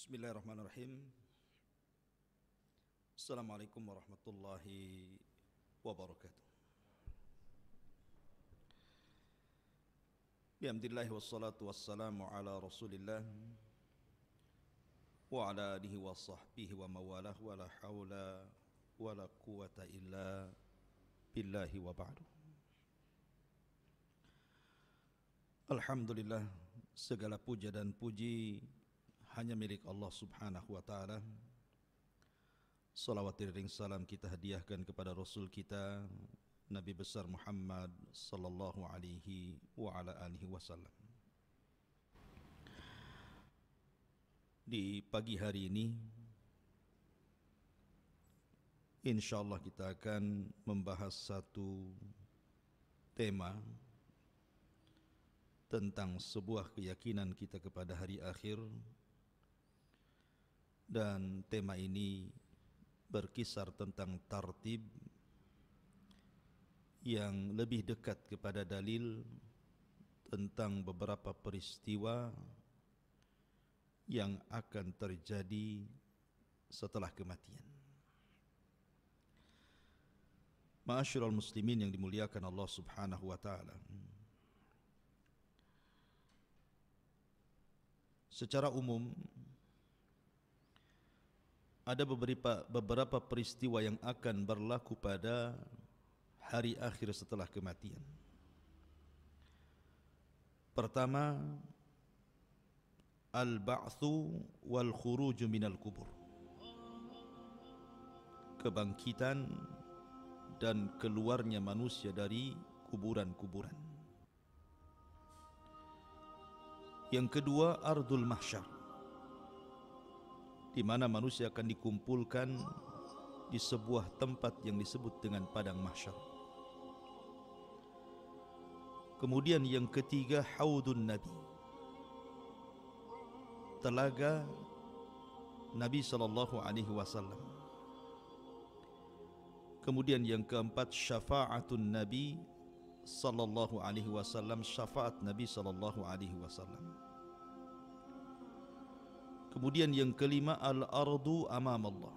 Bismillahirrahmanirrahim. Assalamualaikum warahmatullahi wabarakatuh. Bihamdillah wassalatu wassalamu ala rasulillah wa ala alihi wa sahbihi wa mawalah wa la hawla wa la quwata illa billahi wa ba'du. Alhamdulillah, segala puja dan puji hanya milik Allah subhanahu wa ta'ala. Salawat iring salam kita hadiahkan kepada Rasul kita Nabi besar Muhammad sallallahu alaihi wa ala alihi wasallam. Di pagi hari ini insyaallah kita akan membahas satu tema tentang sebuah keyakinan kita kepada hari akhir. Dan tema ini berkisar tentang tartib yang lebih dekat kepada dalil tentang beberapa peristiwa yang akan terjadi setelah kematian. Ma'asyiral muslimin yang dimuliakan Allah subhanahu wa ta'ala, secara umum ada beberapa peristiwa yang akan berlaku pada hari akhir setelah kematian. Pertama, al-ba'tsu wal khuruju minal kubur, kebangkitan dan keluarnya manusia dari kuburan-kuburan. Yang kedua, ardul mahsyar, di mana manusia akan dikumpulkan di sebuah tempat yang disebut dengan padang mahsyar. Kemudian yang ketiga, haudun nabi, telaga Nabi sallallahu alaihi wasallam. Kemudian yang keempat, syafaatun nabi sallallahu alaihi wasallam, syafaat Nabi sallallahu alaihi wasallam. Kemudian yang kelima, al-ardu amam Allah,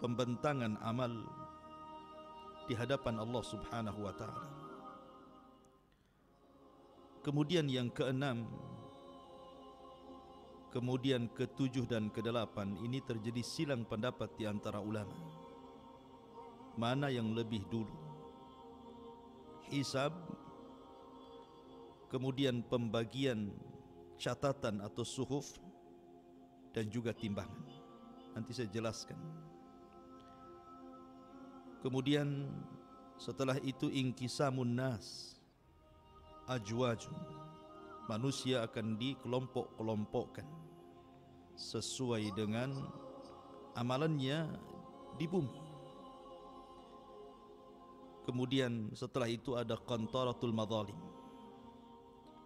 pembentangan amal di hadapan Allah subhanahu wa ta'ala. Kemudian yang keenam, kemudian ketujuh dan kedelapan, ini terjadi silang pendapat di antara ulama, mana yang lebih dulu, hisab, kemudian pembagian catatan atau suhuf, dan juga timbangan. Nanti saya jelaskan. Kemudian setelah itu inqisamun nas, ajwajun, manusia akan dikelompok-kelompokkan sesuai dengan amalannya di bumi. Kemudian setelah itu ada qantaratul madzalim,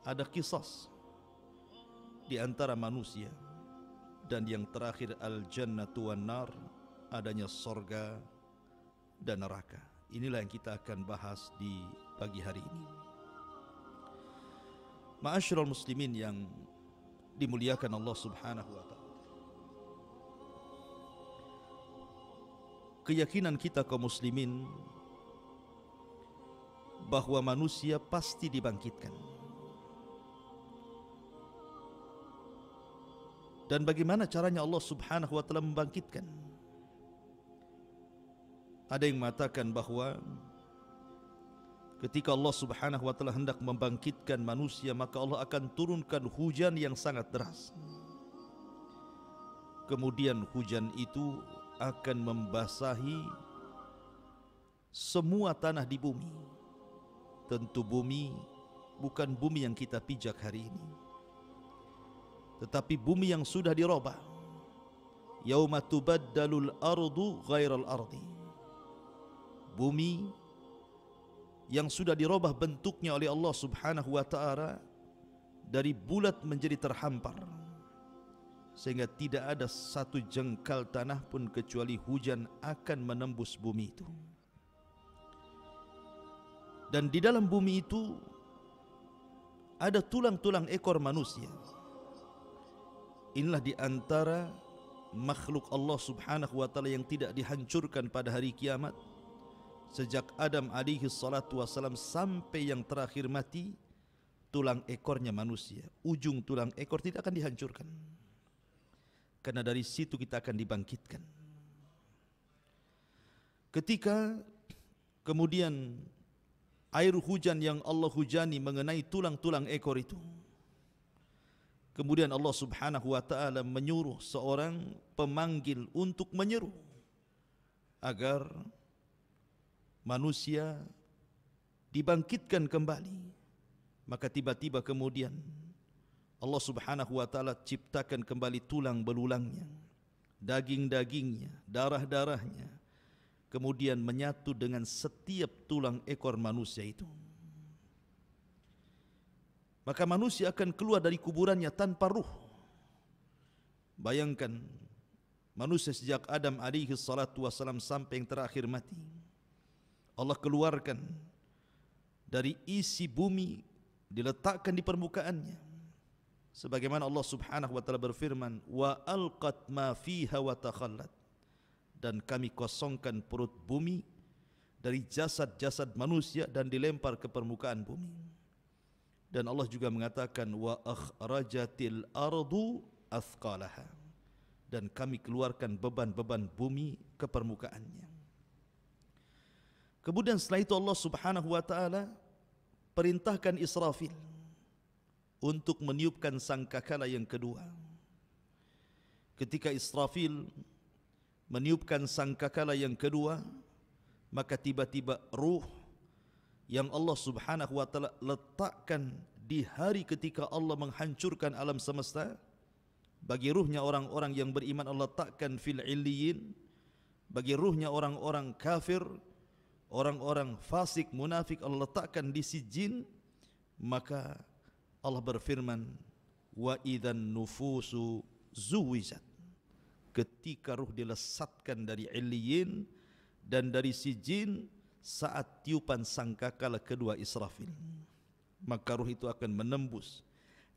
ada qisas di antara manusia. Dan yang terakhir, al-jannatu wan nar, adanya sorga dan neraka. Inilah yang kita akan bahas di pagi hari ini. Ma'asyiral muslimin yang dimuliakan Allah subhanahu wa ta'ala, keyakinan kita kaum muslimin bahwa manusia pasti dibangkitkan. Dan bagaimana caranya Allah subhanahu wa ta'ala membangkitkan? Ada yang mengatakan bahwa ketika Allah subhanahu wa ta'ala hendak membangkitkan manusia, maka Allah akan turunkan hujan yang sangat deras. Kemudian hujan itu akan membasahi semua tanah di bumi. Tentu bumi bukan bumi yang kita pijak hari ini, tetapi bumi yang sudah dirubah. Yauma tubaddalul ardu ghairal ardi, bumi yang sudah dirubah bentuknya oleh Allah subhanahu wa ta'ala dari bulat menjadi terhampar, sehingga tidak ada satu jengkal tanah pun kecuali hujan akan menembus bumi itu. Dan di dalam bumi itu ada tulang-tulang ekor manusia. inilah di antara makhluk Allah Subhanahu wa taala yang tidak dihancurkan pada hari kiamat. Sejak Adam alaihi salatu wasalam sampai yang terakhir mati, tulang ekornya manusia, ujung tulang ekor tidak akan dihancurkan, karena dari situ kita akan dibangkitkan. Ketika kemudian air hujan yang Allah hujani mengenai tulang-tulang ekor itu, kemudian Allah Subhanahu wa taala menyuruh seorang pemanggil untuk menyeru agar manusia dibangkitkan kembali. Maka tiba-tiba kemudian Allah Subhanahu wa taala ciptakan kembali tulang belulangnya, daging-dagingnya, darah-darahnya, kemudian menyatu dengan setiap tulang ekor manusia itu. Maka manusia akan keluar dari kuburannya tanpa ruh. Bayangkan manusia sejak Adam alaihi salatu wasalam sampai yang terakhir mati, Allah keluarkan dari isi bumi, diletakkan di permukaannya. Sebagaimana Allah Subhanahu wa taala berfirman, wa alqat ma fiha wa takhallat, dan kami kosongkan perut bumi dari jasad-jasad manusia dan dilempar ke permukaan bumi. Dan Allah juga mengatakan wa akhrajatil ardu athqalaha, dan kami keluarkan beban-beban bumi ke permukaannya. Kemudian setelah itu Allah Subhanahu wa taala perintahkan Israfil untuk meniupkan sangkakala yang kedua. Ketika Israfil meniupkan sangkakala yang kedua, maka tiba-tiba ruh yang Allah Subhanahu wa taala letakkan di hari ketika Allah menghancurkan alam semesta, bagi ruhnya orang-orang yang beriman Allah letakkan fil illiyin, bagi ruhnya orang-orang kafir, orang-orang fasik, munafik Allah letakkan di sijin. Maka Allah berfirman, wa idzan nufusu zuwijat, ketika ruh dilesatkan dari illiyin dan dari sijin saat tiupan sangkakala kedua Israfil, maka ruh itu akan menembus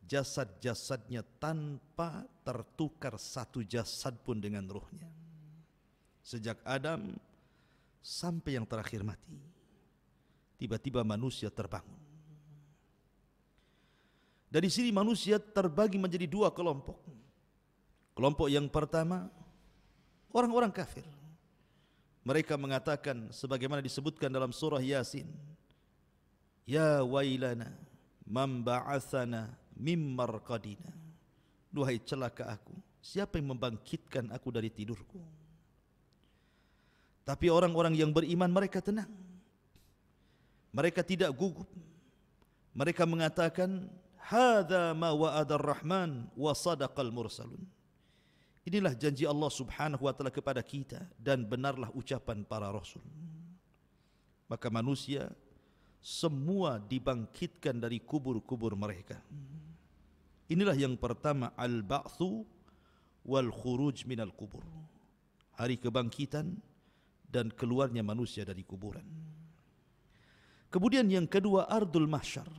jasad-jasadnya tanpa tertukar satu jasad pun dengan ruhnya. Sejak Adam sampai yang terakhir mati, tiba-tiba manusia terbangun. Dari sini manusia terbagi menjadi dua kelompok. Kelompok yang pertama, orang-orang kafir. Mereka mengatakan sebagaimana disebutkan dalam surah Yasin, ya wailana man ba'athana mim marqadina, duhai celaka aku, siapa yang membangkitkan aku dari tidurku. Tapi orang-orang yang beriman mereka tenang, mereka tidak gugup. Mereka mengatakan, hadza ma wa'ada ar-rahman wa sadaqal mursalun, inilah janji Allah Subhanahu wa taala kepada kita dan benarlah ucapan para rasul. Maka manusia semua dibangkitkan dari kubur-kubur mereka. Inilah yang pertama, al-ba'tsu wal khuruj minal kubur, hari kebangkitan dan keluarnya manusia dari kuburan. Kemudian yang kedua, ardul mahsyar,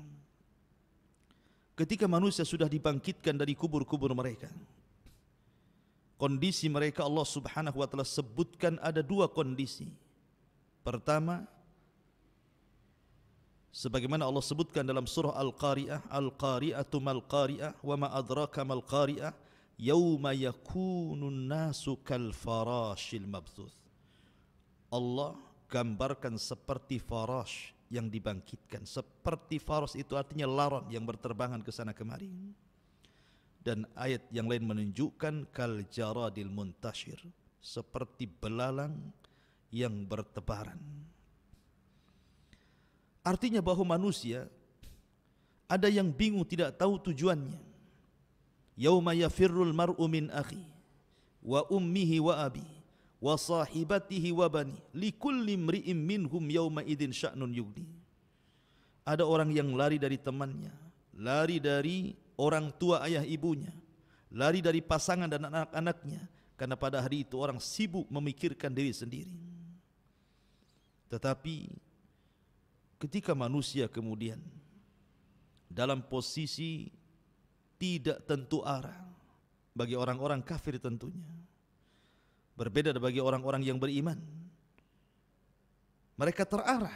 ketika manusia sudah dibangkitkan dari kubur-kubur mereka. Kondisi mereka Allah Subhanahu wa taala sebutkan ada dua kondisi. Pertama, sebagaimana Allah sebutkan dalam surah Al-Qari'ah, Al-Qari'atu mal qari'ah wa ma adraka mal qari'ah yauma yakunun nasu kal farashil mabthuth. Allah gambarkan seperti farash yang dibangkitkan. Seperti farash itu artinya laron yang berterbangan ke sana kemari. Dan ayat yang lain menunjukkan kal jaradil muntashir, seperti belalang yang bertebaran. Artinya bahwa manusia ada yang bingung, tidak tahu tujuannya. Yauma yafirrul mar'u min akhi wa ummihi wa abi wa sahibatihi wa bani likulli imri'in minhum yauma idzin sya'nun yughni. Ada orang yang lari dari temannya, lari dari orang tua ayah ibunya, lari dari pasangan dan anak-anaknya, karena pada hari itu orang sibuk memikirkan diri sendiri. Tetapi ketika manusia kemudian dalam posisi tidak tentu arah, bagi orang-orang kafir tentunya. Berbeda bagi orang-orang yang beriman. Mereka terarah.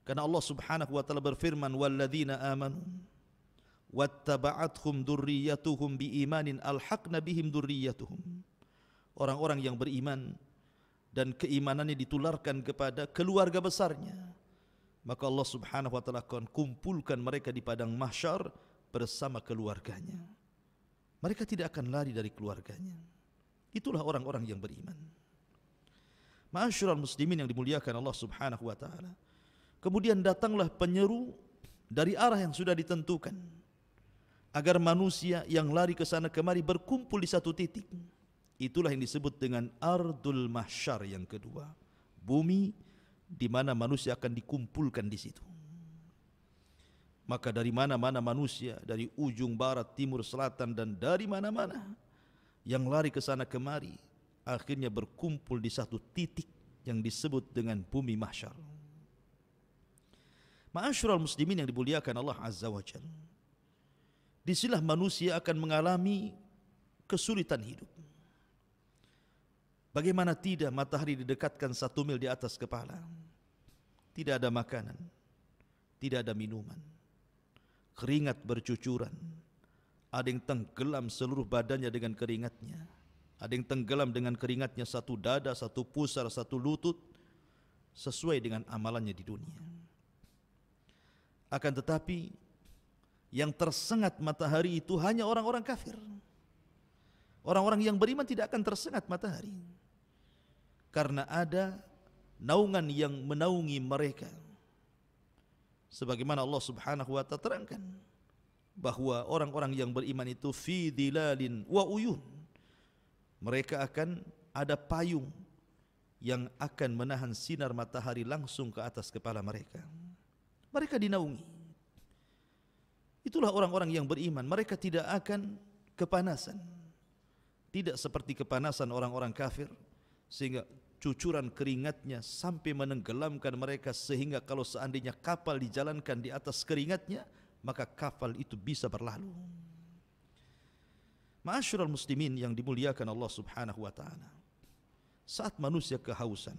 Karena Allah Subhanahu wa taala berfirman, "Walladzina amanu wattaba'athum dzurriyyatuhum biimanin alhaqna bihim dzurriyyatuhum." Orang-orang yang beriman dan keimanannya ditularkan kepada keluarga besarnya, maka Allah Subhanahu wa taala akan kumpulkan mereka di padang mahsyar bersama keluarganya. Mereka tidak akan lari dari keluarganya. Itulah orang-orang yang beriman. Ma'asyiral muslimin yang dimuliakan Allah Subhanahu wa taala. Kemudian datanglah penyeru dari arah yang sudah ditentukan, agar manusia yang lari ke sana kemari berkumpul di satu titik. Itulah yang disebut dengan ardul mahsyar yang kedua, bumi di mana manusia akan dikumpulkan di situ. Maka dari mana-mana manusia, dari ujung barat, timur, selatan, dan dari mana-mana yang lari ke sana kemari, akhirnya berkumpul di satu titik yang disebut dengan bumi mahsyar. Ma'asyiral muslimin yang dimuliakan Allah Azza wa Jalla. Disinilah manusia akan mengalami kesulitan hidup. Bagaimana tidak matahari didekatkan 1 mil di atas kepala. Tidak ada makanan, tidak ada minuman. Keringat bercucuran. Ada yang tenggelam seluruh badannya dengan keringatnya. Ada yang tenggelam dengan keringatnya satu dada, satu pusar, satu lutut, sesuai dengan amalannya di dunia. Akan tetapi yang tersengat matahari itu hanya orang-orang kafir. Orang-orang yang beriman tidak akan tersengat matahari, karena ada naungan yang menaungi mereka. Sebagaimana Allah Subhanahu wa ta'ala terangkan bahwa orang-orang yang beriman itu fi dhilalin wa uyun. Mereka akan ada payung yang akan menahan sinar matahari langsung ke atas kepala mereka. Mereka dinaungi. Itulah orang-orang yang beriman. Mereka tidak akan kepanasan. Tidak seperti kepanasan orang-orang kafir, sehingga cucuran keringatnya sampai menenggelamkan mereka, sehingga kalau seandainya kapal dijalankan di atas keringatnya, maka kapal itu bisa berlalu. Ma'asyiral muslimin yang dimuliakan Allah Subhanahu wa taala. Saat manusia kehausan,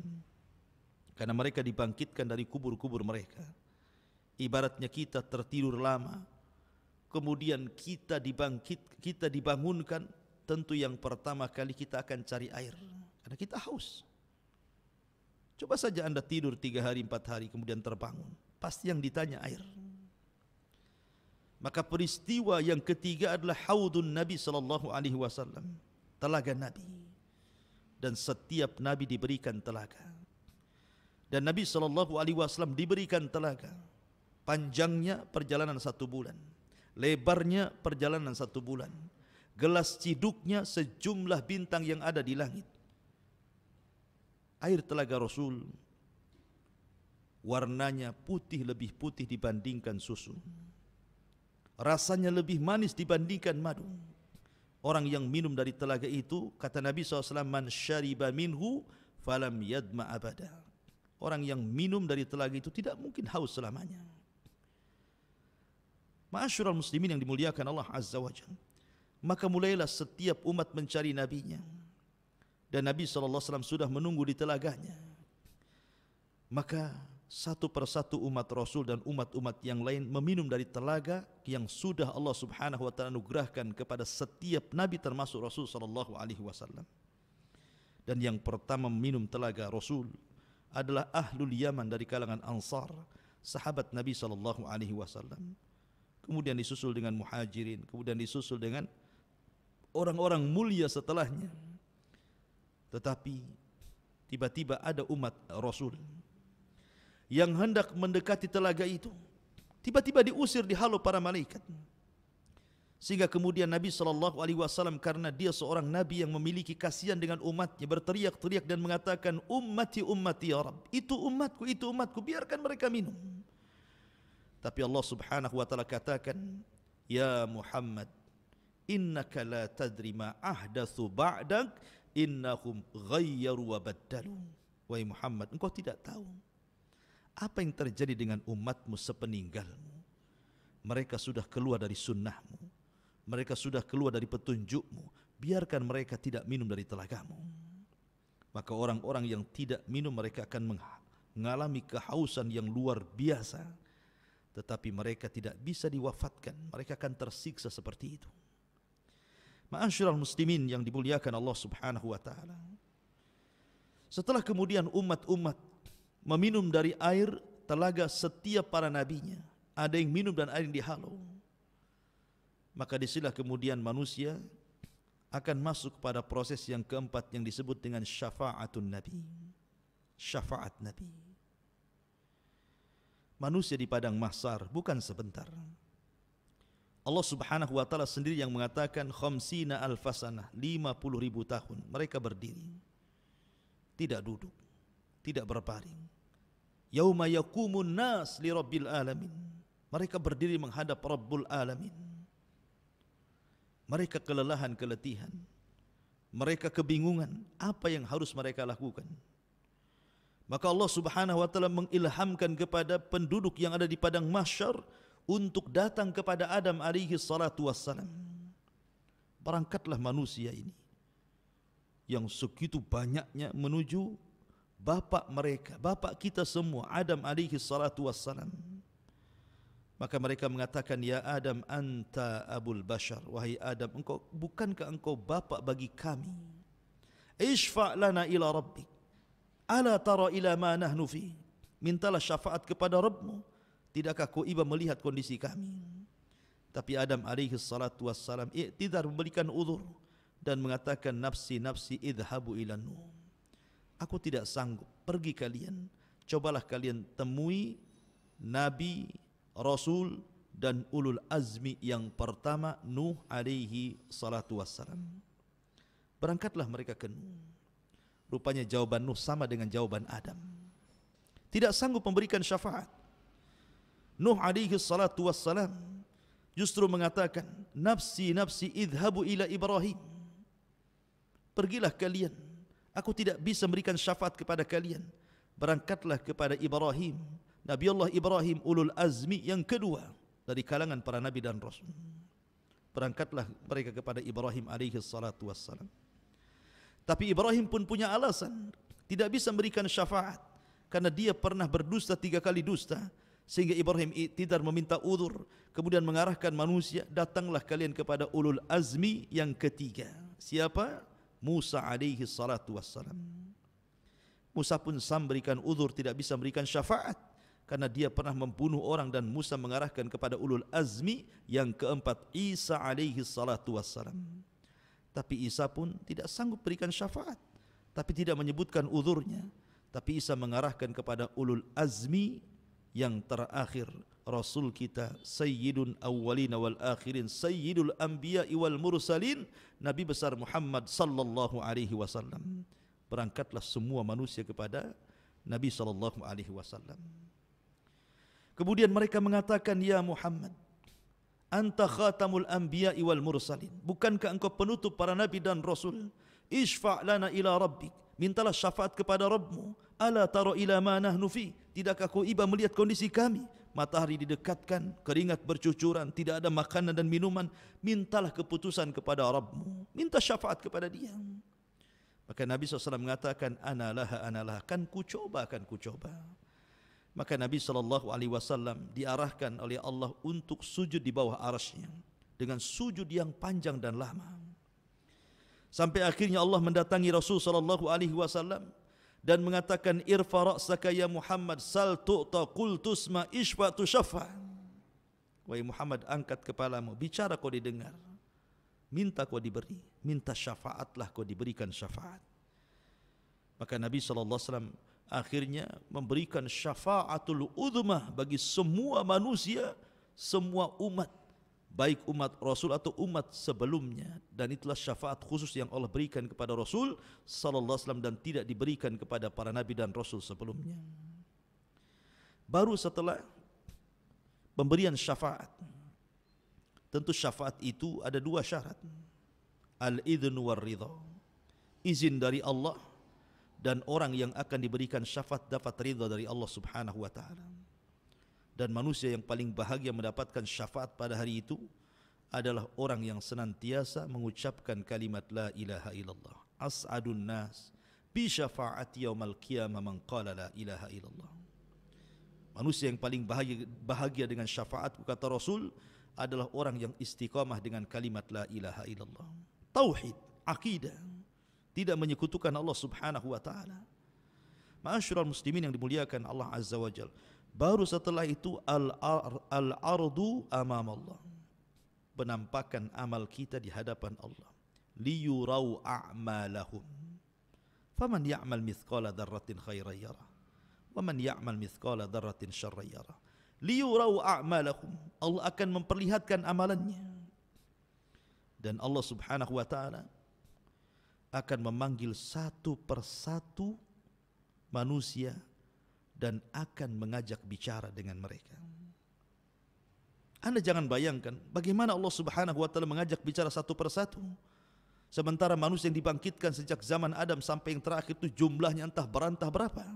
karena mereka dibangkitkan dari kubur-kubur mereka. Ibaratnya kita tertidur lama, kemudian kita dibangunkan, tentu yang pertama kali kita akan cari air, karena kita haus. Coba saja Anda tidur 3 hari 4 hari kemudian terbangun, pasti yang ditanya air. Maka peristiwa yang ketiga adalah haudun Nabi sallallahu alaihi wasallam, telaga Nabi. Dan setiap nabi diberikan telaga. Dan Nabi sallallahu alaihi wasallam diberikan telaga. Panjangnya perjalanan 1 bulan, lebarnya perjalanan 1 bulan. Gelas ciduknya sejumlah bintang yang ada di langit. Air telaga Rasul warnanya putih, lebih putih dibandingkan susu. Rasanya lebih manis dibandingkan madu. Orang yang minum dari telaga itu, kata Nabi SAW, man syariba minhu falam yadma abada. Orang yang minum dari telaga itu tidak mungkin haus selamanya. Ma'asyiral muslimin yang dimuliakan Allah Azza wa Jalla. Maka mulailah setiap umat mencari nabinya. Dan Nabi SAW sudah menunggu di telaganya. Maka satu persatu umat Rasul dan umat-umat yang lain meminum dari telaga yang sudah Allah Subhanahu wa taala anugerahkan kepada setiap nabi termasuk Rasul sallallahu alaihi wasallam. Dan yang pertama meminum telaga Rasul adalah ahlul Yaman dari kalangan Ansar, sahabat Nabi sallallahu alaihi wasallam. Kemudian disusul dengan Muhajirin, kemudian disusul dengan orang-orang mulia setelahnya. Tetapi tiba-tiba ada umat Rasul yang hendak mendekati telaga itu, tiba-tiba diusir, dihalau para malaikat. Sehingga kemudian Nabi SAW, karena dia seorang Nabi yang memiliki kasihan dengan umatnya, berteriak-teriak dan mengatakan, ummati ummati ya Rabb, itu umatku, biarkan mereka minum. Tapi Allah Subhanahu wa ta'ala katakan, ya Muhammad, innaka la tadri ma ahdatsu ba'dak, innahum ghayyaru wa baddalu. Wahai Muhammad, engkau tidak tahu apa yang terjadi dengan umatmu sepeninggalmu. Mereka sudah keluar dari sunnahmu, mereka sudah keluar dari petunjukmu, biarkan mereka tidak minum dari telagamu. Maka orang-orang yang tidak minum mereka akan mengalami kehausan yang luar biasa, tetapi mereka tidak bisa diwafatkan, mereka akan tersiksa seperti itu. Ma'asyiral muslimin yang dimuliakan Allah Subhanahu wa taala. Setelah kemudian umat-umat meminum dari air telaga setiap para nabinya, ada yang minum dan ada yang dihalau, maka disinilah kemudian manusia akan masuk pada proses yang keempat yang disebut dengan syafa'atun nabi. Syafaat nabi. Manusia di padang mahsyar bukan sebentar. Allah Subhanahu wa taala sendiri yang mengatakan khamsina alfasanah, 50.000 tahun mereka berdiri, tidak duduk, tidak berbaring. Yauma yaqumun nas li rabbil alamin, mereka berdiri menghadap Rabbul alamin. Mereka kelelahan, keletihan, mereka kebingungan apa yang harus mereka lakukan. Maka Allah Subhanahu wa taala mengilhamkan kepada penduduk yang ada di padang mahsyar untuk datang kepada Adam alaihi salatu wassalam. Berangkatlah manusia ini yang segitu banyaknya menuju bapak mereka, bapak kita semua, Adam alaihi salatu wassalam. Maka mereka mengatakan, ya Adam anta abul bashar, wahai Adam, bukankah engkau bapak bagi kami? Ishfa' lana ila rabbik, ala tara ila ma nahnu fi, mintalah syafaat kepada Rabbmu, tidakkah kau iba melihat kondisi kami? Tapi Adam alaihi salatu wassalam i'tidar, memberikan uzur dan mengatakan, nafsi nafsi idhabu ila nuh, aku tidak sanggup, pergi kalian, cobalah kalian temui nabi, rasul dan ulul azmi yang pertama, Nuh alaihi salatu wassalam. Berangkatlah mereka ke Nuh. Rupanya jawaban Nuh sama dengan jawaban Adam, tidak sanggup memberikan syafaat. Nuh alaihi salatu wassalam justru mengatakan, nafsi nafsi idhabu ila Ibrahim, pergilah kalian, aku tidak bisa memberikan syafaat kepada kalian. Berangkatlah kepada Ibrahim, Nabi Allah Ibrahim, ulul azmi yang kedua dari kalangan para nabi dan rasul. Berangkatlah mereka kepada Ibrahim alaihi salatu wassalam. Tapi Ibrahim pun punya alasan, tidak bisa memberikan syafaat karena dia pernah berdusta 3 kali dusta, sehingga Ibrahim tidak meminta uzur, kemudian mengarahkan manusia, datanglah kalian kepada ulul azmi yang ketiga. Siapa? Musa alaihi salatu wassalam. Musa pun memberikan uzur, tidak bisa memberikan syafaat karena dia pernah membunuh orang, dan Musa mengarahkan kepada ulul azmi yang keempat, Isa alaihi salatu wassalam. Tapi Isa pun tidak sanggup berikan syafaat, tapi tidak menyebutkan uzurnya. Tapi Isa mengarahkan kepada ulul azmi yang terakhir, Rasul kita Sayyidun awwalina wal akhirin, Sayyidul anbiya wal mursalin, Nabi besar Muhammad sallallahu alaihi wasallam. Berangkatlah semua manusia kepada Nabi sallallahu alaihi wasallam. Kemudian mereka mengatakan, ya Muhammad, anta khatamul anbiya wal mursalin, bukankah engkau penutup para nabi dan rasul? Ishfa' lana ila rabbik, mintalah syafaat kepada Rabbmu. Ala tara ila ma nahnu fi, tidakkah kau iba melihat kondisi kami? Matahari didekatkan, keringat bercucuran, tidak ada makanan dan minuman. Mintalah keputusan kepada Rabbmu, minta syafaat kepada dia. Maka Nabi SAW mengatakan, analah, kan ku coba. Maka Nabi SAW diarahkan oleh Allah untuk sujud di bawah arasy-Nya dengan sujud yang panjang dan lama. Sampai akhirnya Allah mendatangi Rasul SAW dan mengatakan, irfa ra'saka ya Muhammad, sal tu'ta, qul tusma, ishfa tushaffa. Wahai Muhammad, angkat kepalamu, bicara kau didengar, minta kau diberi, minta syafaatlah kau diberikan syafaat. Maka Nabi SAW akhirnya memberikan syafaatul uzmah bagi semua manusia, semua umat, baik umat Rasul atau umat sebelumnya. Dan itulah syafaat khusus yang Allah berikan kepada Rasul sallallahu alaihi wasallam dan tidak diberikan kepada para nabi dan rasul sebelumnya. Baru setelah pemberian syafaat, tentu syafaat itu ada 2 syarat. Al-idhn war ridha, izin dari Allah, dan orang yang akan diberikan syafaat dapat ridha dari Allah Subhanahu wa taala. Dan manusia yang paling bahagia mendapatkan syafaat pada hari itu adalah orang yang senantiasa mengucapkan kalimat la ilaha illallah. As'adun nas bi syafaati yaumal qiyamah man qala la ilaha illallah. Manusia yang paling bahagia dengan syafaatku, kata Rasul, adalah orang yang istiqamah dengan kalimat la ilaha illallah. Tauhid, akidah, tidak menyekutukan Allah Subhanahu wa taala. Ma'asyiral muslimin yang dimuliakan Allah Azza wa Jalla. Baru setelah itu al-ardu amam Allah. Penampakan amal kita di hadapan Allah. Liyurau a'malahum. Faman ya'mal mithqala dzarratin khairan yarah. Waman ya'mal mithqala dzarratin syarran yarah. Liyurau a'malahum. Allah akan memperlihatkan amalannya. Dan Allah Subhanahu wa taala akan memanggil satu persatu manusia dan akan mengajak bicara dengan mereka. Anda jangan bayangkan bagaimana Allah Subhanahu wa taala mengajak bicara satu persatu. Sementara manusia yang dibangkitkan sejak zaman Adam sampai yang terakhir itu jumlahnya entah berantah berapa.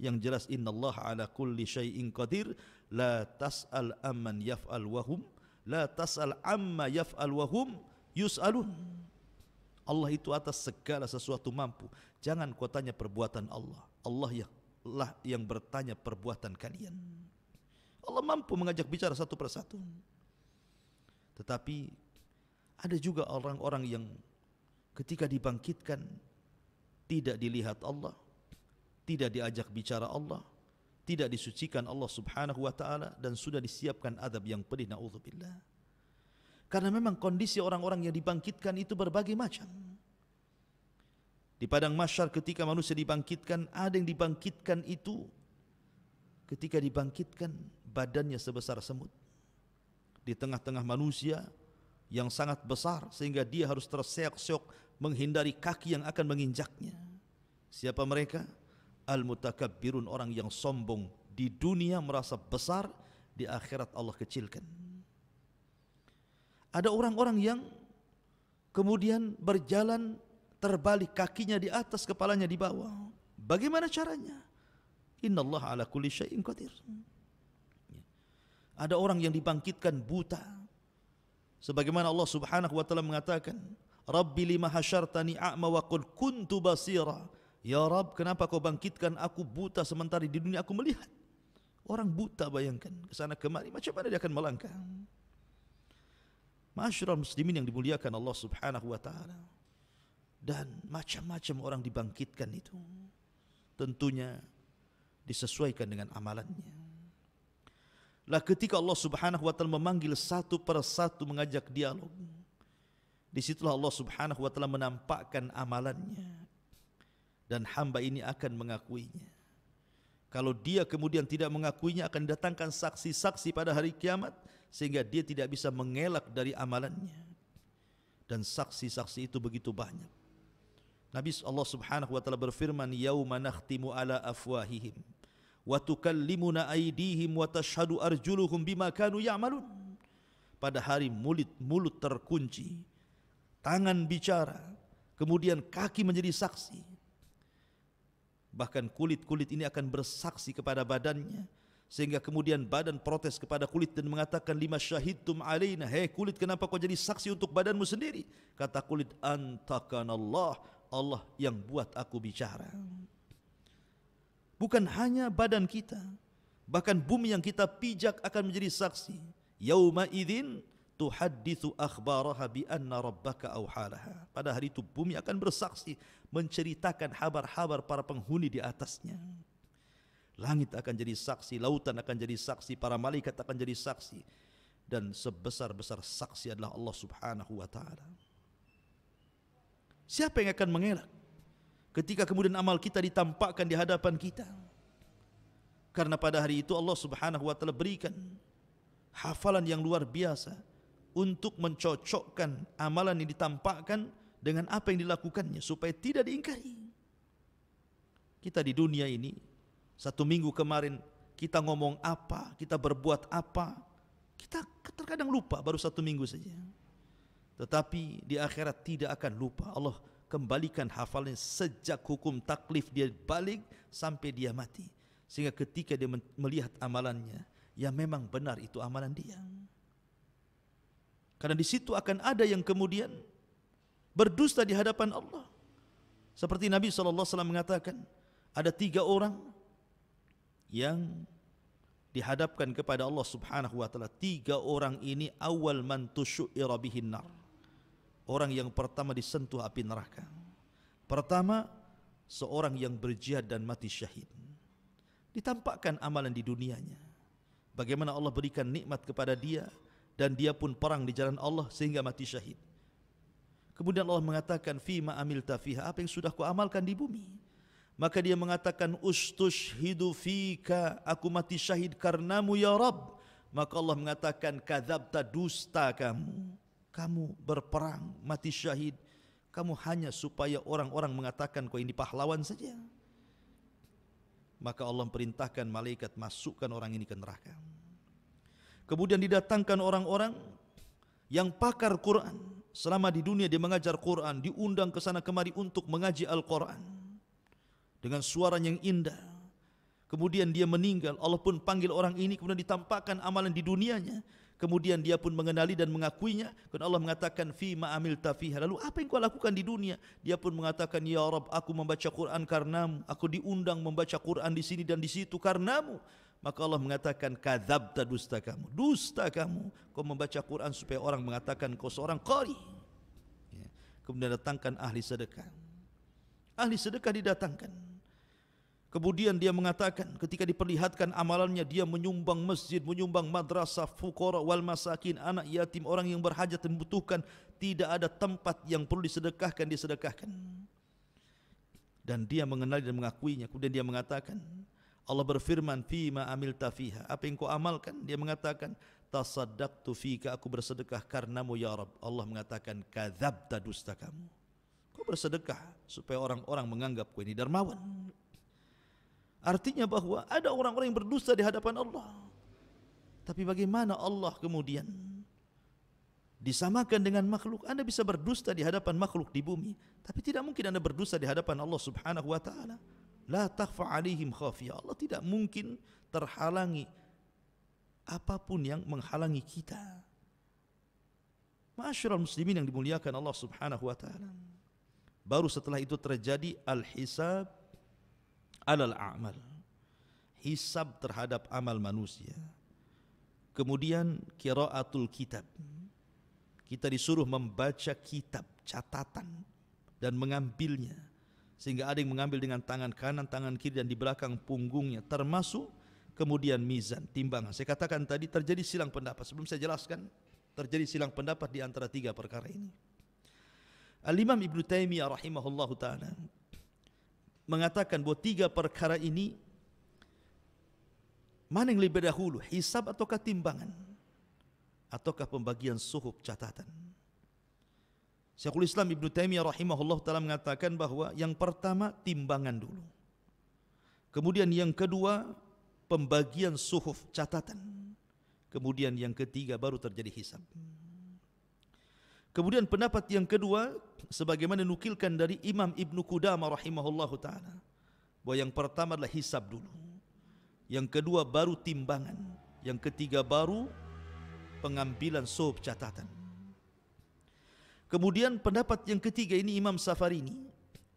Yang jelas innallaha ala kulli syai'in qadir, la tas'al amman yaf'al wahum, la tas'al amma yaf'al wahum yus'alun. Allah itu atas segala sesuatu mampu. Jangan kau tanya perbuatan Allah. Allah yang bertanya perbuatan kalian. Allah mampu mengajak bicara satu persatu. Tetapi ada juga orang-orang yang ketika dibangkitkan tidak dilihat Allah, tidak diajak bicara Allah, tidak disucikan Allah Subhanahu wa taala, dan sudah disiapkan azab yang pedih, naudzubillah. Karena memang kondisi orang-orang yang dibangkitkan itu berbagai macam. Di padang mahsyar ketika manusia dibangkitkan, ada yang dibangkitkan itu ketika dibangkitkan badannya sebesar semut. Di tengah-tengah manusia yang sangat besar sehingga dia harus terseok-seok menghindari kaki yang akan menginjaknya. Siapa mereka? Al-mutakabbirun, orang yang sombong di dunia merasa besar, di akhirat Allah kecilkan. Ada orang-orang yang kemudian berjalan terbalik, kakinya di atas, kepalanya di bawah. Bagaimana caranya? Innallaha ala kulli syai'in qadir. Ada orang yang dibangkitkan buta. Sebagaimana Allah Subhanahu wa taala mengatakan, Rabbi lima hasyartani a'ma wa qad kuntu basira. Ya Rabb, kenapa kau bangkitkan aku buta sementara di dunia aku melihat? Orang buta, bayangkan, ke sana kemari, macam mana dia akan melangkah? Ma'asyiral muslimin yang dimuliakan Allah Subhanahu wa taala. Dan macam-macam orang dibangkitkan itu. Tentunya disesuaikan dengan amalannya. Lah ketika Allah Subhanahu wa taala memanggil satu persatu mengajak dialog, disitulah Allah Subhanahu wa taala menampakkan amalannya, dan hamba ini akan mengakuinya. Kalau dia kemudian tidak mengakuinya, akan datangkan saksi-saksi pada hari kiamat sehingga dia tidak bisa mengelak dari amalannya. Dan saksi-saksi itu begitu banyak. Nabi Allah Subhanahu wa taala berfirman, yauma nakhtimu ala afwahihim wa tukallimuna aydihim wa tashhadu arjuluhum bima kanu ya'malun. Pada hari mulut terkunci, tangan bicara, kemudian kaki menjadi saksi. Bahkan kulit-kulit ini akan bersaksi kepada badannya, sehingga kemudian badan protes kepada kulit dan mengatakan, lima syahidtum alaina, hei kulit, kenapa kau jadi saksi untuk badanmu sendiri? Kata kulit, antakanallah, Allah yang buat aku bicara. Bukan hanya badan kita, bahkan bumi yang kita pijak akan menjadi saksi. Yauma idzin tuhadditsu akhbaraha bi anna rabbaka awhalaha. Pada hari itu bumi akan bersaksi, menceritakan kabar-kabar para penghuni di atasnya. Langit akan jadi saksi, lautan akan jadi saksi, para malaikat akan jadi saksi, dan sebesar-besar saksi adalah Allah Subhanahu wa taala. Siapa yang akan mengelak ketika kemudian amal kita ditampakkan di hadapan kita? Karena pada hari itu Allah Subhanahu wa taala berikan hafalan yang luar biasa untuk mencocokkan amalan yang ditampakkan dengan apa yang dilakukannya supaya tidak diingkari. Kita di dunia ini, satu minggu kemarin kita ngomong apa, kita berbuat apa, kita terkadang lupa baru satu minggu saja. Tetapi di akhirat tidak akan lupa. Allah kembalikan hafalnya sejak hukum taklif dia balik sampai dia mati. Sehingga ketika dia melihat amalannya, ya memang benar itu amalan dia. Karena di situ akan ada yang kemudian berdusta di hadapan Allah. Seperti Nabi SAW mengatakan, ada 3 orang yang dihadapkan kepada Allah Subhanahu wa taala. 3 orang ini awal man tusyu'ira bihin nar. Orang yang pertama disentuh api neraka. Pertama, seorang yang berjihad dan mati syahid. Ditampakkan amalan di dunianya. Bagaimana Allah berikan nikmat kepada dia dan dia pun perang di jalan Allah sehingga mati syahid. Kemudian Allah mengatakan, fima amilta fiha, apa yang sudah kau amalkan di bumi? Maka dia mengatakan, ustushhidu fika, aku mati syahid karenamu ya Rabb. Maka Allah mengatakan, kadzabta, dusta kamu. Kamu berperang, mati syahid, kamu hanya supaya orang-orang mengatakan kau ini pahlawan saja. Maka Allah perintahkan malaikat masukkan orang ini ke neraka. Kemudian didatangkan orang-orang yang pakar Quran. Selama di dunia dia mengajar Quran, diundang ke sana kemari untuk mengaji Al-Quran dengan suara yang indah. Kemudian dia meninggal, Allah pun panggil orang ini, kemudian ditampakkan amalan di dunianya. Kemudian dia pun mengenali dan mengakuinya. Kemudian Allah mengatakan, fima amilta fiha, lalu apa yang kau lakukan di dunia? Dia pun mengatakan, ya Rabb, aku membaca Quran karenamu, aku diundang membaca Quran di sini dan di situ karenamu. Maka Allah mengatakan, kadzabta, dusta kamu. Dusta kamu, kau membaca Quran supaya orang mengatakan kau seorang qari. Kemudian datangkan ahli sedekah. Ahli sedekah didatangkan. Kemudian dia mengatakan, ketika diperlihatkan amalannya, dia menyumbang masjid, menyumbang madrasah, fuqara wal masakin, anak yatim, orang yang berhajat dan membutuhkan. Tidak ada tempat yang perlu disedekahkan, disedekahkan. Dan dia mengenali dan mengakuinya. Kemudian dia mengatakan, Allah berfirman, fima amilta fiha, apa yang kau amalkan? Dia mengatakan, tasaddaqtu fika, aku bersedekah karenamu ya Rabb. Allah mengatakan, kadzabta, dusta kamu. Kau bersedekah supaya orang-orang menganggap kau ini dermawan. Artinya bahwa ada orang-orang yang berdusta di hadapan Allah. Tapi bagaimana Allah kemudian disamakan dengan makhluk? Anda bisa berdusta di hadapan makhluk di bumi, tapi tidak mungkin Anda berdusta di hadapan Allah Subhanahu wa taala. La takhfa alaihim khafiyah. Allah tidak mungkin terhalangi apapun yang menghalangi kita. Ma'asyiral muslimin yang dimuliakan Allah Subhanahu wa taala. Baru setelah itu terjadi al-hisab alal a'mal, hisab terhadap amal manusia. Kemudian qiraatul kitab, kita disuruh membaca kitab, catatan, dan mengambilnya. Sehingga ada yang mengambil dengan tangan kanan, tangan kiri, dan di belakang punggungnya. Termasuk kemudian mizan, timbangan. Saya katakan tadi terjadi silang pendapat. Sebelum saya jelaskan, terjadi silang pendapat di antara 3 perkara ini. Al-Imam Ibnu Taimiyah rahimahullahu ta'ala mengatakan bahwa 3 perkara ini, mana yang lebih dahulu, hisab ataukah timbangan, ataukah pembagian suhuf catatan? Syekhul Islam Ibnu Taimiyah rahimahullah ta'ala mengatakan bahwa yang pertama timbangan dulu, kemudian yang kedua pembagian suhuf catatan, kemudian yang ketiga baru terjadi hisab. Kemudian pendapat yang kedua, sebagaimana nukilkan dari Imam Ibnu Qudamah rahimahullahu ta'ala, bahwa yang pertama adalah hisab dulu, yang kedua baru timbangan, yang ketiga baru pengambilan suhuf catatan. Kemudian pendapat yang ketiga ini Imam Safarini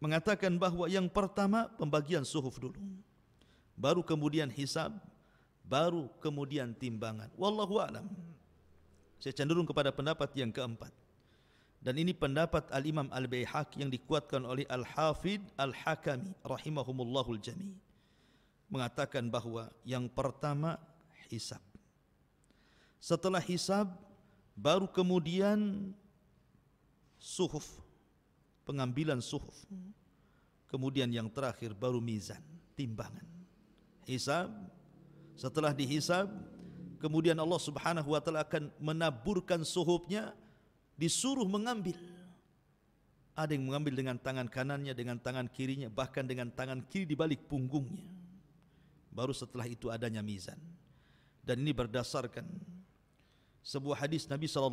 mengatakan bahwa yang pertama pembagian suhuf dulu, baru kemudian hisab, baru kemudian timbangan. Wallahu a'lam. Saya cenderung kepada pendapat yang keempat. Dan ini pendapat Al-Imam Al-Baihaqi yang dikuatkan oleh Al-Hafidh Al-Hakami rahimahumullahul jami'. Mengatakan bahwa yang pertama hisab. Setelah hisab baru kemudian suhuf, pengambilan suhuf. Kemudian yang terakhir baru mizan, timbangan. Hisab, setelah dihisab, kemudian Allah Subhanahu wa taala akan menaburkan suhufnya, disuruh mengambil. Ada yang mengambil dengan tangan kanannya, dengan tangan kirinya, bahkan dengan tangan kiri di balik punggungnya. Baru setelah itu adanya mizan. Dan ini berdasarkan sebuah hadis Nabi SAW,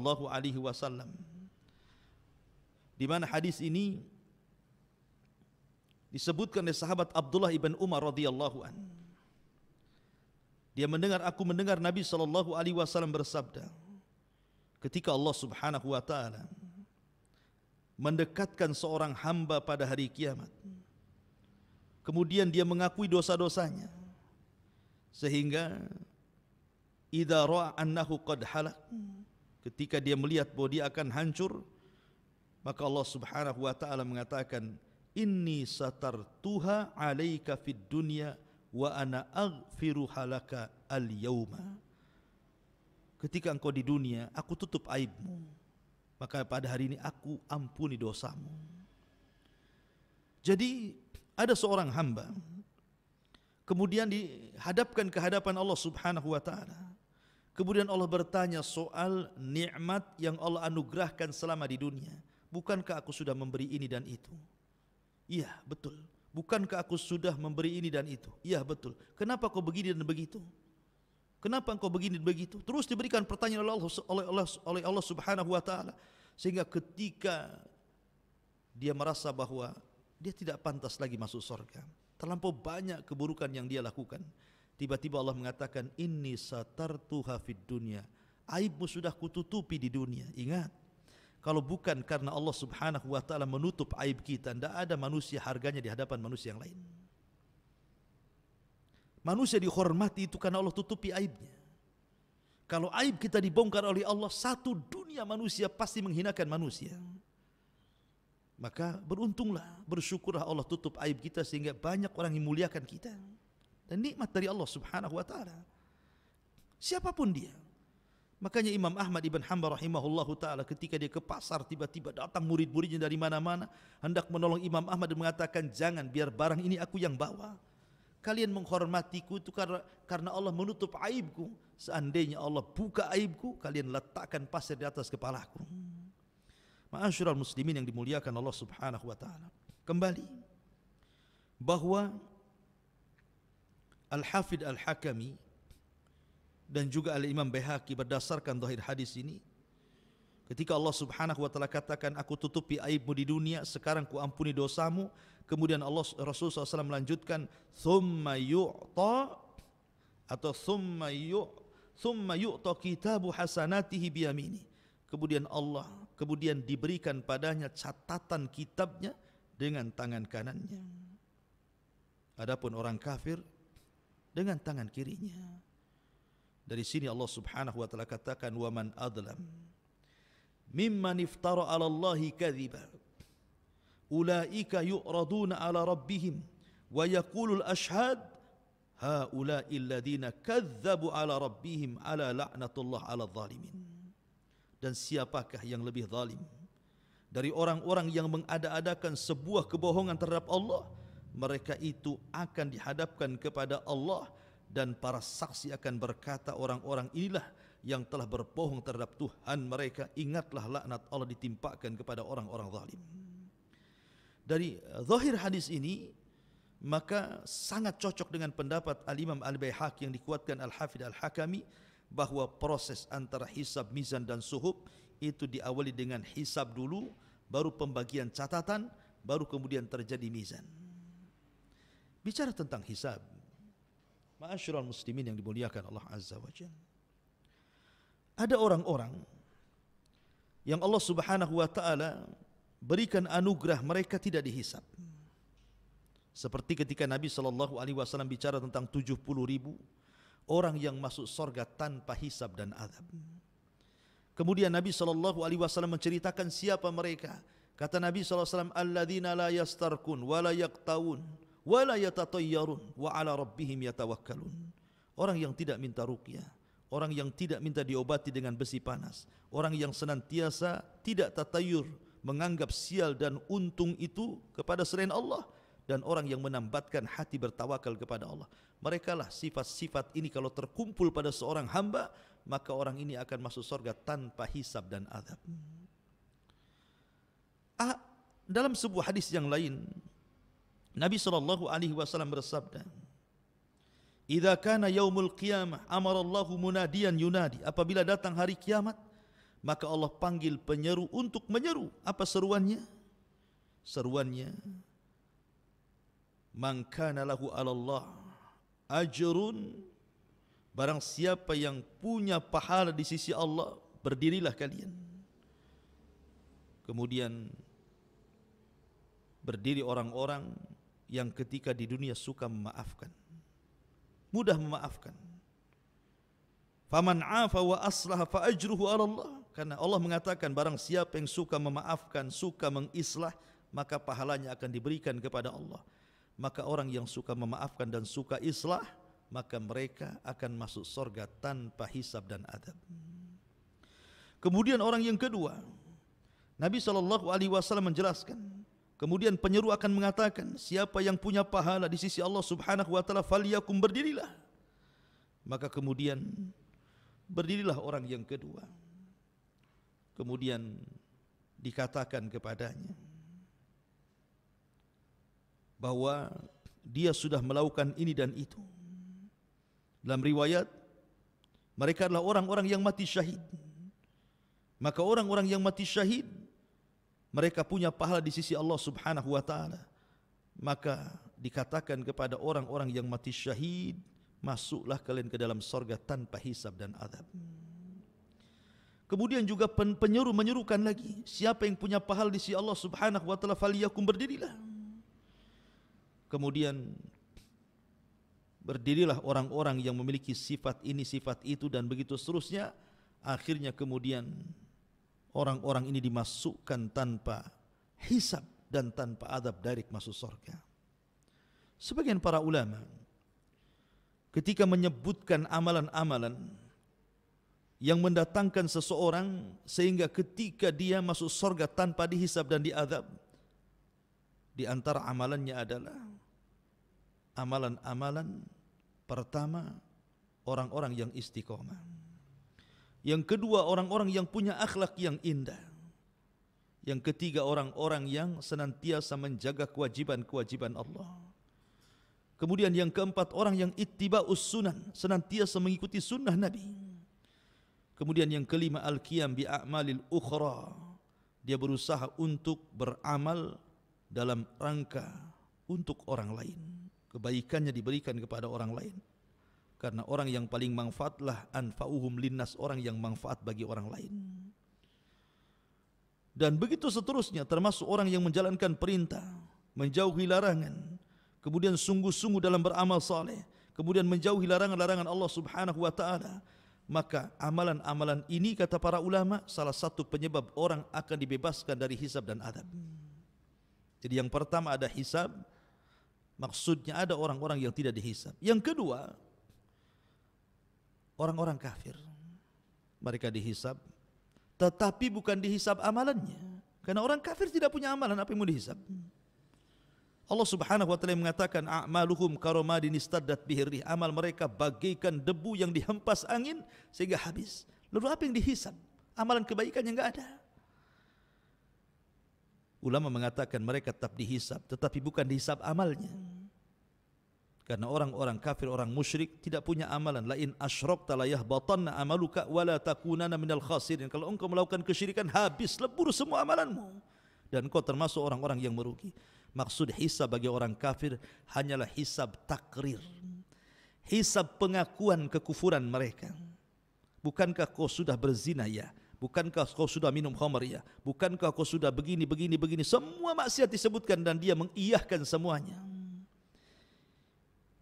di mana hadis ini disebutkan oleh sahabat Abdullah ibn Umar radhiyallahu an. Dia mendengar, aku mendengar Nabi SAW bersabda, ketika Allah Subhanahu wa taala mendekatkan seorang hamba pada hari kiamat, kemudian dia mengakui dosa-dosanya, sehingga idza ra'a annahu qad halak, ketika dia melihat bahwa dia akan hancur, maka Allah Subhanahu wa taala mengatakan, inni satartuha 'alaika fid dunya wa ana aghfiru halaka al-yauma. Ketika engkau di dunia, aku tutup aibmu, maka pada hari ini aku ampuni dosamu. Jadi ada seorang hamba kemudian dihadapkan ke hadapan Allah Subhanahu wa taala. Kemudian Allah bertanya soal nikmat yang Allah anugerahkan selama di dunia. Bukankah aku sudah memberi ini dan itu? Iya, betul. Bukankah aku sudah memberi ini dan itu? Iya, betul. Kenapa kau begini dan begitu? Kenapa engkau begini dan begitu? Terus diberikan pertanyaan oleh Allah Subhanahu wa taala, sehingga ketika dia merasa bahwa dia tidak pantas lagi masuk surga, terlampau banyak keburukan yang dia lakukan, tiba-tiba Allah mengatakan, inni satartuha fid dunya, aibmu sudah kututupi di dunia. Ingat, kalau bukan karena Allah Subhanahu wa taala menutup aib kita, tidak ada manusia harganya di hadapan manusia yang lain. Manusia dihormati itu karena Allah tutupi aibnya. Kalau aib kita dibongkar oleh Allah, satu dunia manusia pasti menghinakan manusia. Maka beruntunglah, bersyukurlah Allah tutup aib kita sehingga banyak orang yang muliakan kita. Dan nikmat dari Allah Subhanahu wa taala. Siapapun dia. Makanya Imam Ahmad ibn Hanbal rahimahullahu taala ketika dia ke pasar, tiba-tiba datang murid-muridnya dari mana-mana hendak menolong Imam Ahmad dan mengatakan, jangan, biar barang ini aku yang bawa. Kalian menghormatiku itu karena Allah menutup aibku. Seandainya Allah buka aibku, kalian letakkan pasir di atas kepalaku. Ma'asyiral muslimin yang dimuliakan Allah Subhanahu wa taala. Kembali bahwa Al-Hafidh Al-Hakami dan juga Al-Imam Baihaqi berdasarkan zahir hadis ini, ketika Allah Subhanahu wa taala katakan, aku tutupi aibmu di dunia, sekarang ku ampuni dosamu. Kemudian Rasulullah SAW melanjutkan, thumma yu'ta atau thumma yu'ta kitabu hasanatihi biyamini. Kemudian diberikan padanya catatan kitabnya dengan tangan kanannya. Adapun orang kafir dengan tangan kirinya. Dari sini Allah Subhanahu wa taala katakan, wa man adlam mimman iftara 'ala Allahi kadhiba ulaika yu'raduna 'ala rabbihim wa yaqulul ashhad haula'i alladhina kadzabu 'ala rabbihim ala la'natullah 'ala zalimin. Dan siapakah yang lebih zalim dari orang-orang yang mengada-adakan sebuah kebohongan terhadap Allah? Mereka itu akan dihadapkan kepada Allah dan para saksi akan berkata, orang-orang inilah yang telah berbohong terhadap Tuhan mereka. Ingatlah laknat Allah ditimpakan kepada orang-orang zalim. Dari zahir hadis ini, maka sangat cocok dengan pendapat Al-Imam Al-Baihaqi yang dikuatkan Al-Hafidh Al-Hakami, bahwa proses antara hisab, mizan dan suhub itu diawali dengan hisab dulu, baru pembagian catatan, baru kemudian terjadi mizan. Bicara tentang hisab, ma'asyiral muslimin yang dimuliakan Allah Azza wa Jalla, ada orang-orang yang Allah Subhanahu wa taala berikan anugerah mereka tidak dihisab. Seperti ketika Nabi SAW bicara tentang 70.000 orang yang masuk surga tanpa hisab dan azab. Kemudian Nabi SAW menceritakan siapa mereka. Kata Nabi SAW, alladzina la yastarkun wa la yaqtawun wa la yatatayyarun wa ala rabbihim yatawakkalun. Orang yang tidak minta ruqyah, orang yang tidak minta diobati dengan besi panas, orang yang senantiasa tidak tatayur, menganggap sial dan untung itu kepada selain Allah, dan orang yang menambatkan hati bertawakal kepada Allah. Mereka lah sifat-sifat ini kalau terkumpul pada seorang hamba, maka orang ini akan masuk surga tanpa hisab dan azab. Dalam sebuah hadis yang lain, Nabi SAW bersabda, idza kana yaumul qiyamah amarallahu munadiyan yunadi, apabila datang hari kiamat, maka Allah panggil penyeru untuk menyeru. Apa seruannya? Seruannya, man kana lahu 'ala Allah ajrun, barang siapa yang punya pahala di sisi Allah, berdirilah kalian. Kemudian berdiri orang-orang yang ketika di dunia suka memaafkan, mudah memaafkan. Faman 'afa wa aslaha fa ajruhu 'ala Allah. Karena Allah mengatakan barang siapa yang suka memaafkan, suka mengislah, maka pahalanya akan diberikan kepada Allah. Maka orang yang suka memaafkan dan suka islah, maka mereka akan masuk surga tanpa hisab dan adab. Kemudian orang yang kedua, Nabi SAW menjelaskan, kemudian penyeru akan mengatakan, siapa yang punya pahala di sisi Allah Subhanahu wa taala, falyakum, berdirilah. Maka kemudian berdirilah orang yang kedua. Kemudian dikatakan kepadanya bahwa dia sudah melakukan ini dan itu. Dalam riwayat, mereka adalah orang-orang yang mati syahid. Maka orang-orang yang mati syahid, mereka punya pahala di sisi Allah Subhanahu wa taala. Maka dikatakan kepada orang-orang yang mati syahid, masuklah kalian ke dalam surga tanpa hisab dan adab. Kemudian juga penyeru menyerukan lagi, siapa yang punya pahala di sisi Allah Subhanahu wa taala, falyakum, berdirilah. Kemudian berdirilah orang-orang yang memiliki sifat ini, sifat itu, dan begitu seterusnya. Akhirnya kemudian orang-orang ini dimasukkan tanpa hisab dan tanpa adab, direct masuk surga. Sebagian para ulama ketika menyebutkan amalan-amalan yang mendatangkan seseorang sehingga ketika dia masuk surga tanpa dihisab dan diadab, di antara amalannya adalah amalan-amalan pertama, orang-orang yang istiqomah. Yang kedua, orang-orang yang punya akhlak yang indah. Yang ketiga, orang-orang yang senantiasa menjaga kewajiban-kewajiban Allah. Kemudian yang keempat, orang yang ittiba'us sunan, senantiasa mengikuti sunnah Nabi. Kemudian yang kelima, al-qiyam bi a'malil ukhra, dia berusaha untuk beramal dalam rangka untuk orang lain. Kebaikannya diberikan kepada orang lain. Karena orang yang paling manfaatlah anfa'uhum linnas, orang yang manfaat bagi orang lain. Dan begitu seterusnya, termasuk orang yang menjalankan perintah, menjauhi larangan, kemudian sungguh-sungguh dalam beramal saleh, kemudian menjauhi larangan-larangan Allah Subhanahu wa taala. Maka amalan-amalan ini, kata para ulama, salah satu penyebab orang akan dibebaskan dari hisab dan adab. Jadi yang pertama ada hisab, maksudnya ada orang-orang yang tidak dihisab. Yang kedua, orang-orang kafir, mereka dihisab, tetapi bukan dihisab amalannya. Karena orang kafir tidak punya amalan, apa yang mau dihisab? Allah Subhanahu wa taala mengatakan, a'maluhum karomadin istaddat bihir rih, amal mereka bagaikan debu yang dihempas angin sehingga habis. Lalu apa yang dihisab? Amalan kebaikan yang enggak ada. Ulama mengatakan mereka tetap dihisab, tetapi bukan dihisab amalnya. Karena orang-orang kafir, orang musyrik tidak punya amalan. La in asyrakta la yahbatanna amaluka wa la takunanna minal khasirin. Kalau engkau melakukan kesyirikan, habis, lebur semua amalanmu dan engkau termasuk orang-orang yang merugi. Maksud hisab bagi orang kafir hanyalah hisab takrir, hisab pengakuan kekufuran mereka. Bukankah kau sudah berzina ya? Bukankah kau sudah minum khamar ya? Bukankah kau sudah begini, begini, begini? Semua maksiat disebutkan dan dia mengiyahkan semuanya.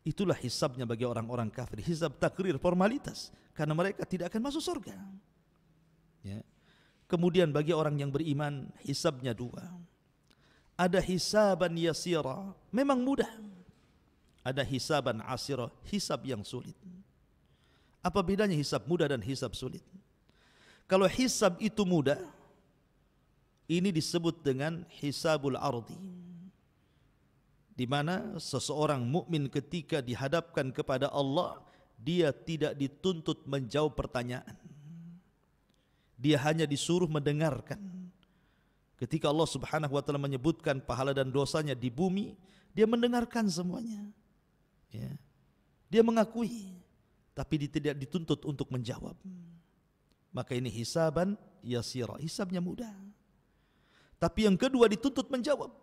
Itulah hisabnya bagi orang-orang kafir, hisab takrir, formalitas, karena mereka tidak akan masuk surga. Ya. Kemudian bagi orang yang beriman, hisabnya dua. Ada hisaban yasira, memang mudah. Ada hisaban asira, hisab yang sulit. Apa bedanya hisab mudah dan hisab sulit? Kalau hisab itu mudah, ini disebut dengan hisabul ardi, di mana seseorang mukmin ketika dihadapkan kepada Allah, dia tidak dituntut menjawab pertanyaan. Dia hanya disuruh mendengarkan. Ketika Allah Subhanahu wa taala menyebutkan pahala dan dosanya di bumi, dia mendengarkan semuanya. Ya. Dia mengakui, tapi dia tidak dituntut untuk menjawab. Maka ini hisaban yasira, hisabnya mudah. Tapi yang kedua dituntut menjawab.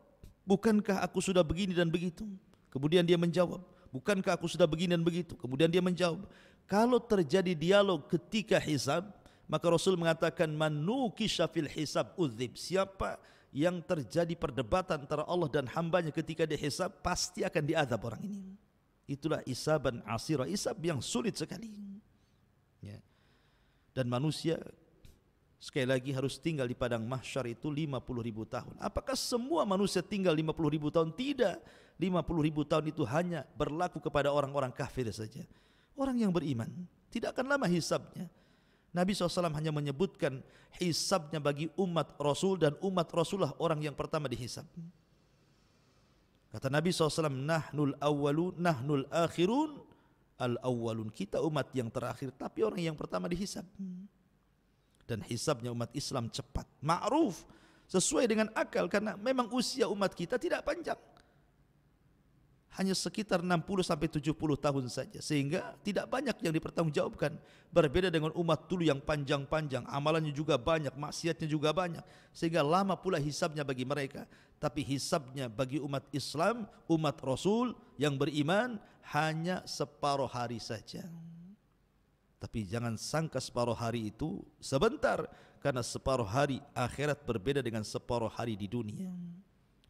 Bukankah aku sudah begini dan begitu? Kemudian dia menjawab. Bukankah aku sudah begini dan begitu? Kemudian dia menjawab. Kalau terjadi dialog ketika hisab, Maka Rasul mengatakan man nukisha fil hisab udzib. Siapa yang terjadi perdebatan antara Allah dan hambanya ketika dihisab, pasti akan diazab orang ini. Itulah isaban asira, isab yang sulit sekali. Ya. Dan manusia sekali lagi harus tinggal di padang mahsyar itu 50.000 tahun. Apakah semua manusia tinggal 50.000 tahun? Tidak. 50.000 tahun itu hanya berlaku kepada orang-orang kafir saja. Orang yang beriman tidak akan lama hisabnya. Nabi SAW hanya menyebutkan hisabnya bagi umat Rasul, dan umat Rasulullah orang yang pertama dihisab. Kata Nabi SAW, nahnul awwalun, nahnul akhirun, al-awwalun. Kita umat yang terakhir, tapi orang yang pertama dihisab. Dan hisabnya umat Islam cepat, ma'ruf, sesuai dengan akal, karena memang usia umat kita tidak panjang. Hanya sekitar 60-70 tahun saja, sehingga tidak banyak yang dipertanggungjawabkan. Berbeda dengan umat dulu yang panjang-panjang, amalannya juga banyak, maksiatnya juga banyak, sehingga lama pula hisabnya bagi mereka. Tapi hisabnya bagi umat Islam, umat Rasul yang beriman, hanya separuh hari saja. Tapi jangan sangka separuh hari itu sebentar, karena separuh hari akhirat berbeda dengan separuh hari di dunia.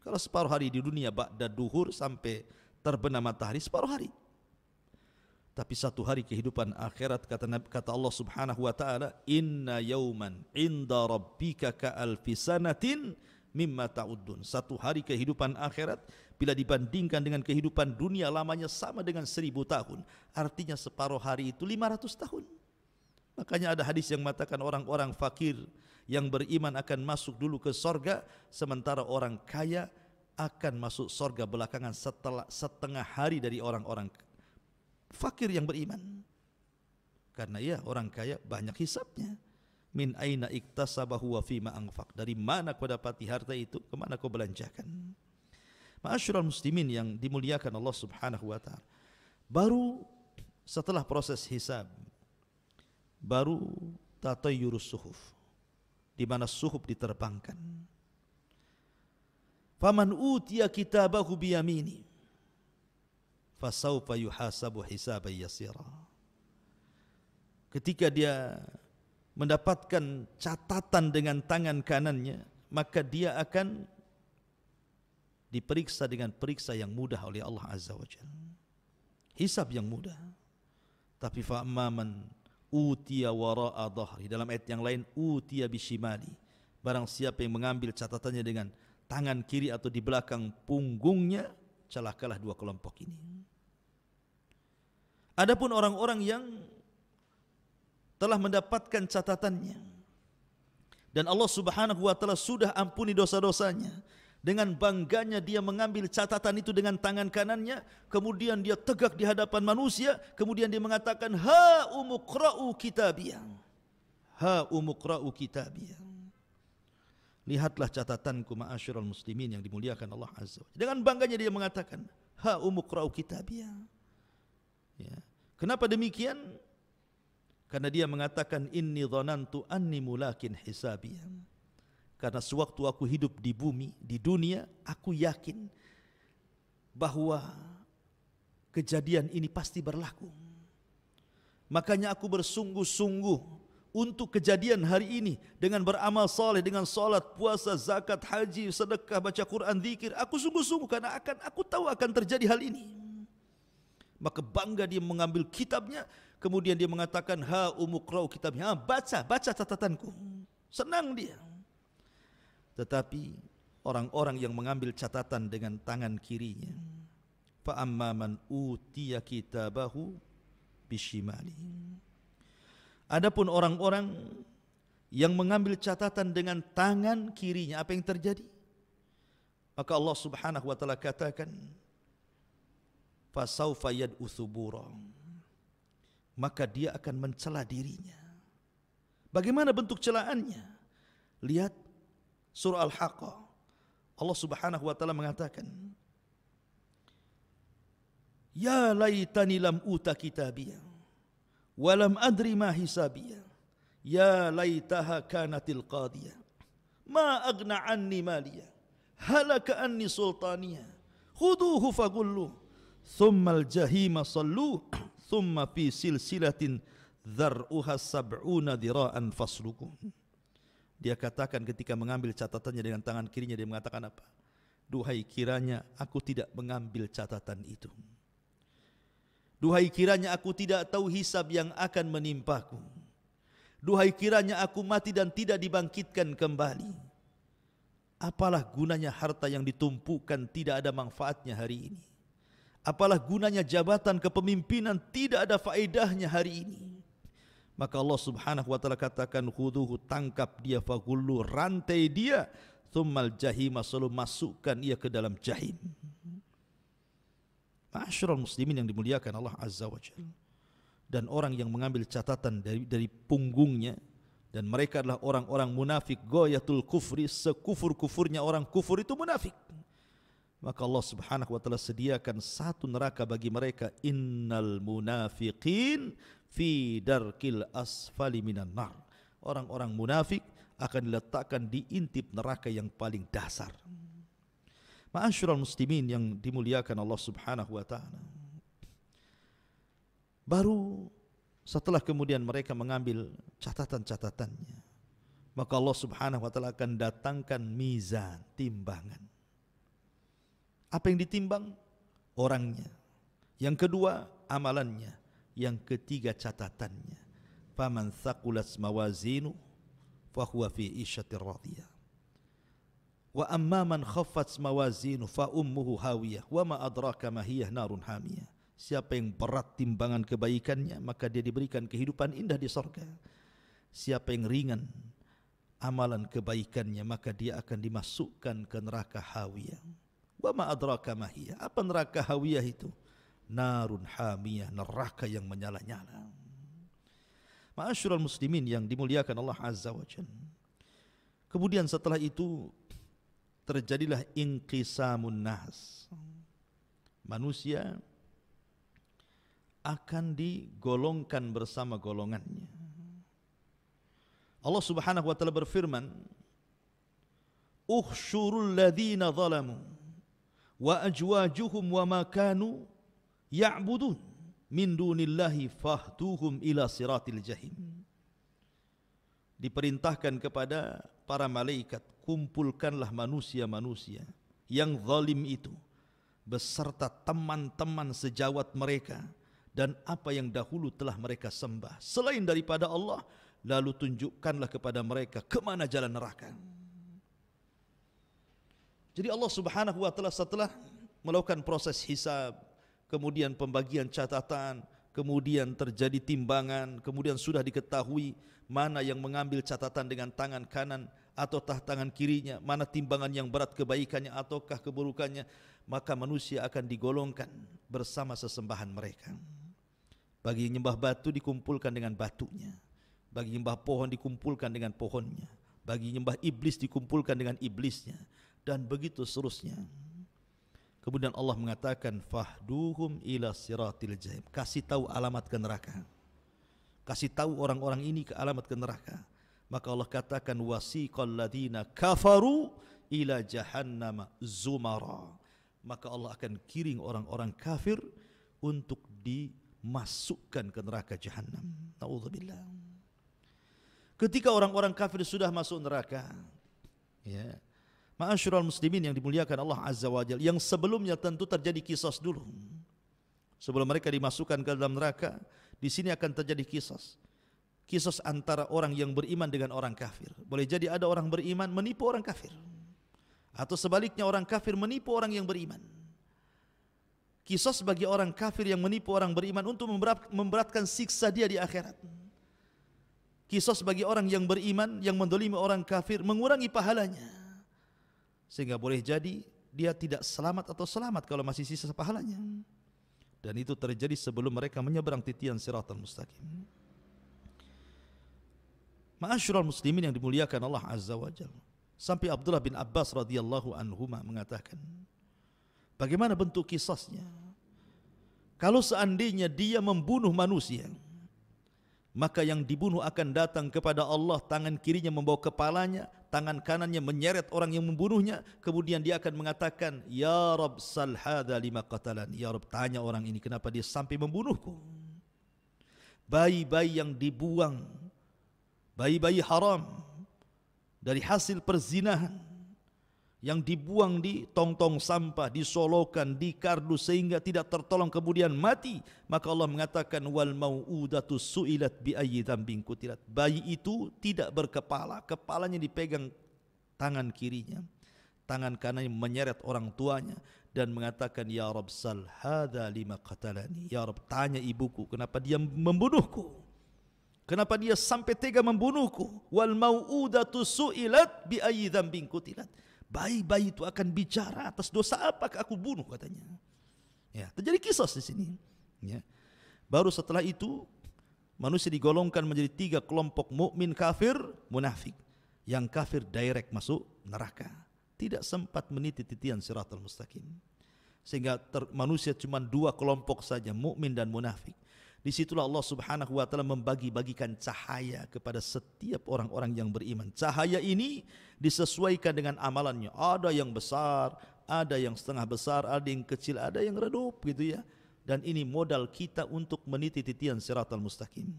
Kalau separuh hari di dunia ba'da duhur sampai terbenam matahari, separuh hari. Tapi satu hari kehidupan akhirat, kata Allah Subhanahu wa taala, inna yauman inda rabbika ka'alfi sanatin mimma ta'uddun. Satu hari kehidupan akhirat bila dibandingkan dengan kehidupan dunia, lamanya sama dengan 1000 tahun. Artinya separuh hari itu 500 tahun. Makanya ada hadis yang mengatakan orang-orang fakir yang beriman akan masuk dulu ke sorga, sementara orang kaya akan masuk sorga belakangan setelah setengah hari dari orang-orang fakir yang beriman. Karena ya, orang kaya banyak hisabnya. Min aina iktasabahu wa fima anfaq. Dari mana kau dapati harta itu, kemana kau belanjakan. Ma'asyiral muslimin yang dimuliakan Allah Subhanahu wa taala. Baru setelah proses hisab, baru tatayyurus suhuf, di mana suhuf diterbangkan. Faman utiya kitabahu biyamini fasawfa yuhasabu hisaban yasira. Ketika dia mendapatkan catatan dengan tangan kanannya, maka dia akan diperiksa dengan periksa yang mudah oleh Allah Azza wa Jalla. Hisab yang mudah. Tapi fa'amman utiya wara'a dhahri, dalam ayat yang lain utiya bishimali, barang siapa yang mengambil catatannya dengan tangan kiri atau di belakang punggungnya, celakalah dua kelompok ini. Adapun orang-orang yang telah mendapatkan catatannya dan Allah Subhanahu wa taala sudah ampuni dosa-dosanya, dengan bangganya dia mengambil catatan itu dengan tangan kanannya, kemudian dia tegak di hadapan manusia, kemudian dia mengatakan, ha umuqra'u kitabiyah, ha umuqra'u kitabiyah. Lihatlah catatanku ma'asyiral muslimin yang dimuliakan Allah Azza wa Jalla. Dengan bangganya dia mengatakan, ha umuqra'u kitabiyah. Ya. Kenapa demikian? Karena dia mengatakan, inni dhanantu anni mulakin hisabiyah. Karena sewaktu aku hidup di bumi, di dunia, aku yakin bahwa kejadian ini pasti berlaku. Makanya aku bersungguh-sungguh untuk kejadian hari ini dengan beramal saleh, dengan salat, puasa, zakat, haji, sedekah, baca Quran, zikir. Aku sungguh-sungguh karena aku tahu akan terjadi hal ini. Maka bangga dia mengambil kitabnya, kemudian dia mengatakan, ha umuqra'u kitabnya, baca catatanku. Senang dia. Tetapi orang-orang yang mengambil catatan dengan tangan kirinya, fa amma man utiya kitabahu bishimali. Adapun orang-orang yang mengambil catatan dengan tangan kirinya, apa yang terjadi? Maka Allah Subhanahu wa taala katakan, fasaufa yad'u thubura, maka dia akan mencela dirinya. Bagaimana bentuk celaannya? Lihat surah Al-Haqqah. Allah Subhanahu wa taala mengatakan, ya laitani lam uta kitabiyah walam adri ma hisabiyah, ya laitaha kanatil qadiyah ma aghna anni maliyah halaka anni sultaniyah khuduhu fagullu thumma al-jahima sallu thumma fi silsilatin dzar'uha sab'una dira'an fasluku. Dia katakan ketika mengambil catatannya dengan tangan kirinya, dia mengatakan apa? Duhai kiranya aku tidak mengambil catatan itu. Duhai kiranya aku tidak tahu hisab yang akan menimpaku. Duhai kiranya aku mati dan tidak dibangkitkan kembali. Apalah gunanya harta yang ditumpukan tidak ada manfaatnya hari ini. Apalah gunanya jabatan kepemimpinan tidak ada faedahnya hari ini. Maka Allah Subhanahu wa taala katakan, khuduhu, tangkap dia, faghullu, rantai dia, tsummal jahima, selalu masukkan ia ke dalam jahim. Ma'asyiral muslimin yang dimuliakan Allah Azza wa Jalla. Dan orang yang mengambil catatan dari punggungnya, dan mereka adalah orang-orang munafik, ghayatul kufri, sekufur-kufurnya orang kufur itu munafik. Maka Allah Subhanahu wa taala sediakan satu neraka bagi mereka, innal munafiqin fi darkil asfali minan nar. Orang-orang munafik akan diletakkan di intip neraka yang paling dasar. Ma'asyiral muslimin yang dimuliakan Allah Subhanahu wa taala. Baru setelah kemudian mereka mengambil catatan-catatannya, maka Allah Subhanahu wa taala akan datangkan mizan, timbangan. Apa yang ditimbang? Orangnya. Yang kedua, amalannya. Yang ketiga, catatannya. Faman thaqulat mawazinu fahuwa fi isyatir radiyah. Wa amma man khaffat mawazinu fa ummuhu hawiyah wa ma adraka ma hiya narun hamiyah. Siapa yang berat timbangan kebaikannya, maka dia diberikan kehidupan indah di surga. Siapa yang ringan amalan kebaikannya, maka dia akan dimasukkan ke neraka hawiyah. Wa ma adraka ma hiya. Apa neraka hawiyah itu? Narun hamiyah, neraka yang menyala-nyala. Ma'asyiral muslimin yang dimuliakan Allah Azza wa Jalla. Kemudian setelah itu terjadilah inqisamun nas. Manusia akan digolongkan bersama golongannya. Allah Subhanahu wa taala berfirman, "Ukhsyurul ladzina zalamu wa ajwajuhum wa ma kanu ya'budun min dunillahi fahduhum ila siratil jahim." Diperintahkan kepada para malaikat, kumpulkanlah manusia-manusia yang zalim itu beserta teman-teman sejawat mereka dan apa yang dahulu telah mereka sembah selain daripada Allah, lalu tunjukkanlah kepada mereka kemana jalan neraka. Jadi Allah Subhanahu wa taala setelah melakukan proses hisab, kemudian pembagian catatan, kemudian terjadi timbangan, kemudian sudah diketahui mana yang mengambil catatan dengan tangan kanan ataukah tangan kirinya, mana timbangan yang berat kebaikannya ataukah keburukannya, maka manusia akan digolongkan bersama sesembahan mereka. Bagi yang nyembah batu dikumpulkan dengan batunya, bagi nyembah pohon dikumpulkan dengan pohonnya, bagi nyembah iblis dikumpulkan dengan iblisnya, dan begitu seterusnya. Kemudian Allah mengatakan, fahduhum ila siratil jahim. Kasih tahu alamat ke neraka. Kasih tahu orang-orang ini ke alamat ke neraka. Maka Allah katakan, wasiqal ladzina kafaru ila jahannama zumara. Maka Allah akan kiring orang-orang kafir untuk dimasukkan ke neraka jahannam. Na'udzubillah. Ketika orang-orang kafir sudah masuk neraka, ya, ma'asyiral muslimin yang dimuliakan Allah Azza wa Jalla, yang sebelumnya tentu terjadi qisas dulu. Sebelum mereka dimasukkan ke dalam neraka, di sini akan terjadi qisas. Qisas antara orang yang beriman dengan orang kafir. Boleh jadi ada orang beriman menipu orang kafir, atau sebaliknya orang kafir menipu orang yang beriman. Qisas bagi orang kafir yang menipu orang beriman untuk memberatkan siksa dia di akhirat. Qisas bagi orang yang beriman yang mendolimi orang kafir mengurangi pahalanya, sehingga boleh jadi dia tidak selamat atau selamat kalau masih sisa pahalanya. Dan itu terjadi sebelum mereka menyeberang titian siratal mustaqim. Ma'asyiral muslimin yang dimuliakan Allah Azza wa Jalla. Sampai Abdullah bin Abbas radhiyallahu anhuma mengatakan, bagaimana bentuk kisasnya? Kalau seandainya dia membunuh manusia, maka yang dibunuh akan datang kepada Allah, tangan kirinya membawa kepalanya, tangan kanannya menyeret orang yang membunuhnya, kemudian dia akan mengatakan, ya Rabb sal hadza lima qatalani. Ya Rabb, tanya orang ini kenapa dia sampai membunuhku. bayi-bayi yang dibuang, bayi-bayi haram dari hasil perzinahan yang dibuang di tong-tong sampah, disolokan, di kardus sehingga tidak tertolong kemudian mati, maka Allah mengatakan wal mau'udatu su'ilat bi ayyi dzambin qutilat. Bayi itu tidak berkepala, kepalanya dipegang tangan kirinya, tangan kanannya menyeret orang tuanya dan mengatakan ya Rabb sal hadza lima qatalani. Ya Rabb, tanya ibuku kenapa dia membunuhku, kenapa dia sampai tega membunuhku. Wal mau'udatu su'ilat bi ayyi dzambin qutilat. Bayi-bayi itu akan bicara, atas dosa apakah aku bunuh, katanya. Ya, terjadi kisah di sini. Ya. Baru setelah itu manusia digolongkan menjadi 3 kelompok: mukmin, kafir, munafik. Yang kafir direct masuk neraka, tidak sempat meniti titian siratal mustaqim. Sehingga manusia cuma 2 kelompok saja, mukmin dan munafik. Disitulah Allah Subhanahu wa ta'ala membagi-bagikan cahaya kepada setiap orang-orang yang beriman. Cahaya ini disesuaikan dengan amalannya. Ada yang besar, ada yang setengah besar, ada yang kecil, ada yang redup gitu ya. Dan ini modal kita untuk meniti titian siratal mustaqim.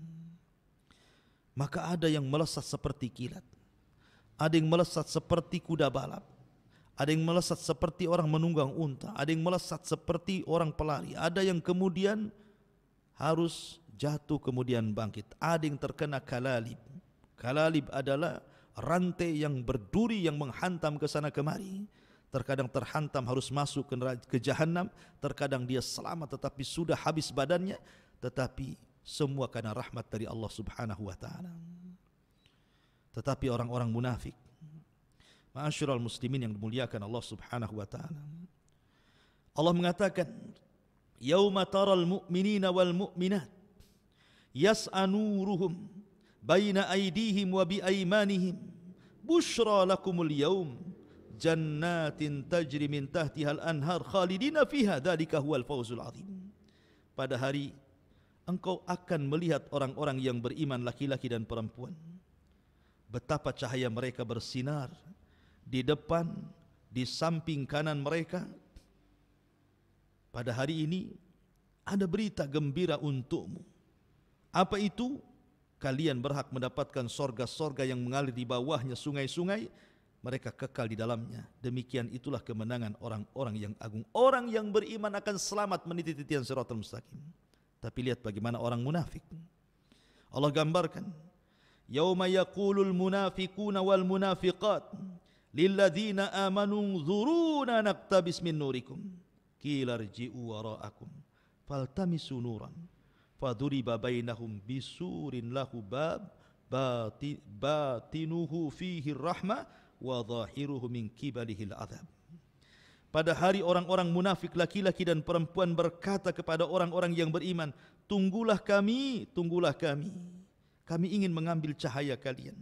Maka ada yang melesat seperti kilat, ada yang melesat seperti kuda balap, ada yang melesat seperti orang menunggang unta, ada yang melesat seperti orang pelari, ada yang kemudian harus jatuh kemudian bangkit, ada yang terkena kalalib. Kalalib adalah rantai yang berduri yang menghantam ke sana kemari. Terkadang terhantam harus masuk ke jahanam, terkadang dia selamat tetapi sudah habis badannya, tetapi semua karena rahmat dari Allah Subhanahu wa ta'ala. Tetapi orang-orang munafik, ma'asyiral muslimin yang dimuliakan Allah Subhanahu wa ta'ala, Allah mengatakan yauma taral mu'minina wal mu'minat yas'a nuruhum baina aydihim wa bi aymanihim bushra lakumul yaum jannatin tajri min tahtihal anhar khalidina fiha dzalika huwal fawzul azim. Pada hari engkau akan melihat orang-orang yang beriman laki-laki dan perempuan, betapa cahaya mereka bersinar di depan, di samping kanan mereka. Pada hari ini ada berita gembira untukmu. Apa itu? Kalian berhak mendapatkan sorga-sorga yang mengalir di bawahnya sungai-sungai, mereka kekal di dalamnya. Demikian itulah kemenangan orang-orang yang agung. Orang yang beriman akan selamat meniti titian siratal mustaqim. Tapi lihat bagaimana orang munafik. Allah gambarkan, yauma yaqulul munafiquna wal munafiqat lilladzina amanu dzuruna naqtabis min nurikum qila rji'u wara'akum faltamisu nuran faduriba bainahum bisurin lahu bab batinuhu fihi rahmah wa zahiruhu min qibalihil azab. Pada hari orang-orang munafik laki-laki dan perempuan berkata kepada orang-orang yang beriman, tunggulah kami, kami ingin mengambil cahaya kalian.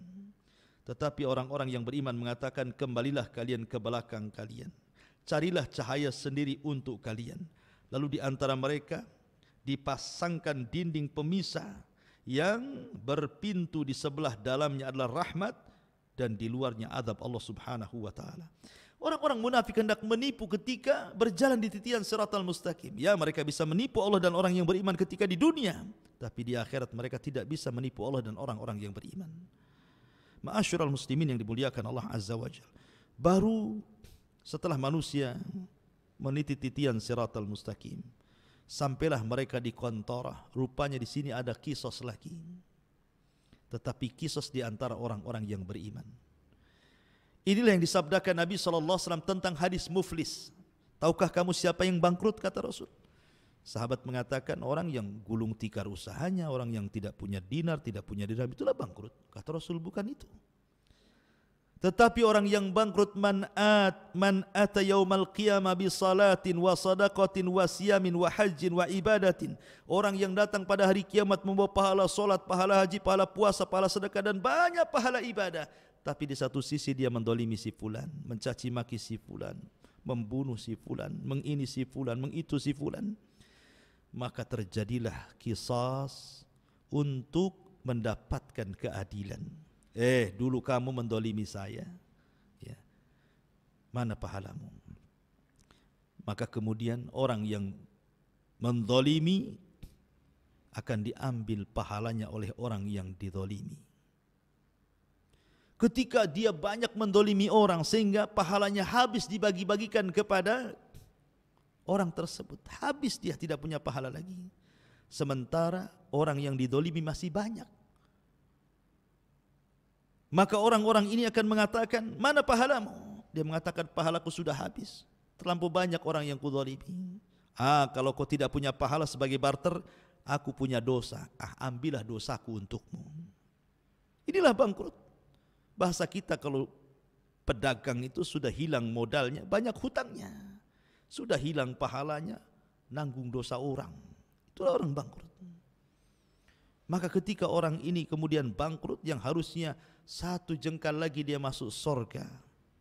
Tetapi orang-orang yang beriman mengatakan, kembalilah kalian ke belakang kalian, carilah cahaya sendiri untuk kalian. Lalu di antara mereka dipasangkan dinding pemisah yang berpintu, di sebelah dalamnya adalah rahmat dan di luarnya azab Allah Subhanahu wa ta'ala. Orang-orang munafik hendak menipu ketika berjalan di titian siratal mustaqim. Ya, mereka bisa menipu Allah dan orang yang beriman ketika di dunia, tapi di akhirat mereka tidak bisa menipu Allah dan orang-orang yang beriman. Ma'asyiral muslimin yang dimuliakan Allah Azza wa Jalla, baru setelah manusia meniti titian siratal mustaqim, sampailah mereka di qantarah. Rupanya di sini ada kisos lagi, tetapi kisos di antara orang-orang yang beriman. Inilah yang disabdakan Nabi SAW tentang hadis muflis. Tahukah kamu siapa yang bangkrut, kata Rasul? Sahabat mengatakan, orang yang gulung tikar usahanya, orang yang tidak punya dinar, tidak punya dirham, itulah bangkrut. Kata Rasul, bukan itu. Tetapi orang yang bangkrut, man ata yaumal qiyamah bi salatin wa sadaqatin wa siyamin wa hajjin wa ibadatin. Orang yang datang pada hari kiamat membawa pahala solat, pahala haji, pahala puasa, pahala sedekah dan banyak pahala ibadah. Tapi di satu sisi dia mendolimi si fulan, mencaci maki si fulan, membunuh si fulan, mengini si fulan, mengitu si fulan. Maka terjadilah qisas untuk mendapatkan keadilan. Dulu kamu mendolimi saya, ya, mana pahalamu? Maka kemudian orang yang mendolimi akan diambil pahalanya oleh orang yang dizalimi. Ketika dia banyak mendolimi orang sehingga pahalanya habis dibagi-bagikan kepada orang tersebut, habis, dia tidak punya pahala lagi. Sementara orang yang didolimi masih banyak. Maka orang-orang ini akan mengatakan, mana pahalamu? Dia mengatakan, pahalaku sudah habis, terlampau banyak orang yang kudolimi. Kalau kau tidak punya pahala sebagai barter, aku punya dosa, ambillah dosaku untukmu. Inilah bangkrut. Bahasa kita kalau pedagang itu sudah hilang modalnya, banyak hutangnya, sudah hilang pahalanya, nanggung dosa orang. Itulah orang bangkrut. Maka ketika orang ini kemudian bangkrut, yang harusnya satu jengkal lagi dia masuk surga,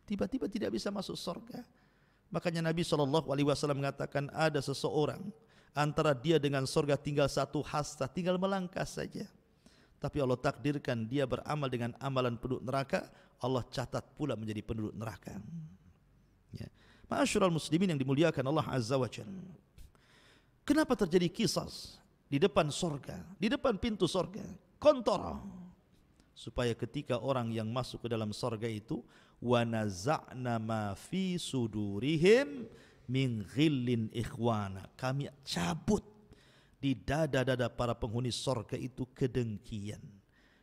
tiba-tiba tidak bisa masuk surga. Makanya Nabi SAW mengatakan, ada seseorang antara dia dengan surga tinggal satu hasta, tinggal melangkah saja. Tapi Allah takdirkan dia beramal dengan amalan penduduk neraka, Allah catat pula menjadi penduduk neraka. Ya. Ma'asyiral muslimin yang dimuliakan Allah Azza wa Jalla. Kenapa terjadi qisas di depan surga, di depan pintu surga, kontara? Supaya ketika orang yang masuk ke dalam surga itu, wa naza'na ma fi sudurihim min ghillin ikhwana, kami cabut di dada-dada para penghuni surga itu kedengkian,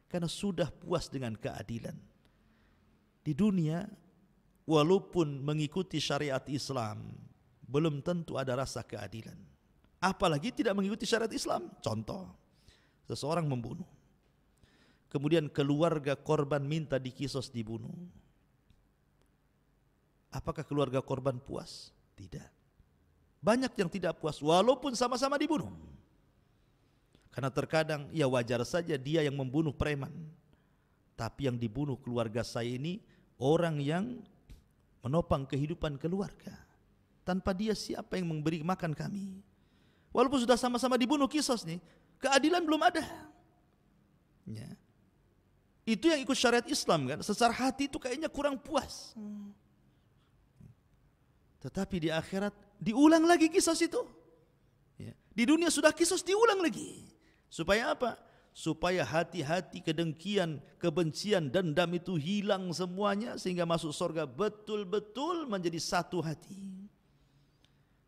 karena sudah puas dengan keadilan. Di dunia, walaupun mengikuti syariat Islam, belum tentu ada rasa keadilan. Apalagi tidak mengikuti syariat Islam. Contoh, seseorang membunuh, kemudian keluarga korban minta dikisos dibunuh. Apakah keluarga korban puas? Tidak. Banyak yang tidak puas walaupun sama-sama dibunuh. Karena terkadang ya wajar saja dia yang membunuh preman, tapi yang dibunuh keluarga saya ini orang yang menopang kehidupan keluarga. Tanpa dia siapa yang memberi makan kami? Walaupun sudah sama-sama dibunuh kisos nih, keadilan belum ada. Ya. Itu yang ikut syariat Islam kan, secara hati itu kayaknya kurang puas. Tetapi di akhirat diulang lagi kisos itu. Ya. Di dunia sudah kisos, diulang lagi. Supaya apa? Supaya hati-hati kedengkian, kebencian, dendam itu hilang semuanya, sehingga masuk surga betul-betul menjadi satu hati.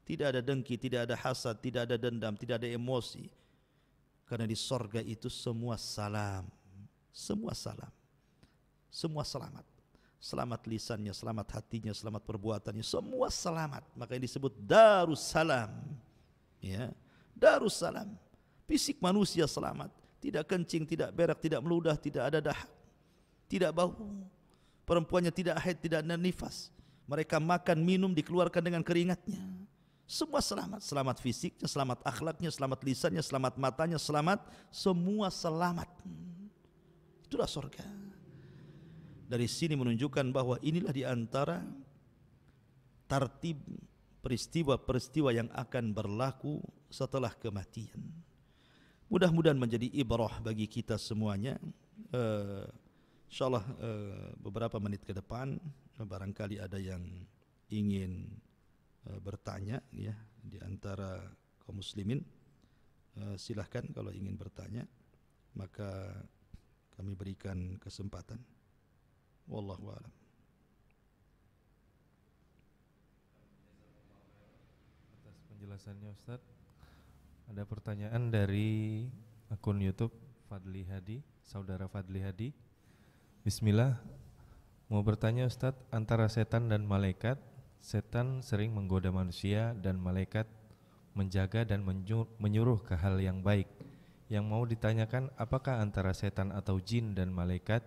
Tidak ada dengki, tidak ada hasad, tidak ada dendam, tidak ada emosi. Karena di surga itu semua salam, semua salam, semua selamat. Selamat lisannya, selamat hatinya, selamat perbuatannya, semua selamat. Maka yang disebut Darussalam. Ya, Darussalam. Fisik manusia selamat, tidak kencing, tidak berak, tidak meludah, tidak ada dahak, tidak bau. Perempuannya tidak haid, tidak ada nifas. Mereka makan, minum, dikeluarkan dengan keringatnya. Semua selamat, selamat fisiknya, selamat akhlaknya, selamat lisannya, selamat matanya, selamat, semua selamat. Itulah surga. Dari sini menunjukkan bahwa inilah di antara tartib peristiwa-peristiwa yang akan berlaku setelah kematian. Mudah-mudahan menjadi ibrah bagi kita semuanya. InsyaAllah beberapa menit ke depan barangkali ada yang ingin bertanya ya, di antara kaum muslimin. Silahkan kalau ingin bertanya, maka kami berikan kesempatan. Wallahu a'lam. Atas penjelasannya Ustaz. Ada pertanyaan dari akun YouTube Fadli Hadi, saudara Fadli Hadi. Bismillah, mau bertanya Ustadz, antara setan dan malaikat, setan sering menggoda manusia dan malaikat menjaga dan menyuruh ke hal yang baik. Yang mau ditanyakan, apakah antara setan atau jin dan malaikat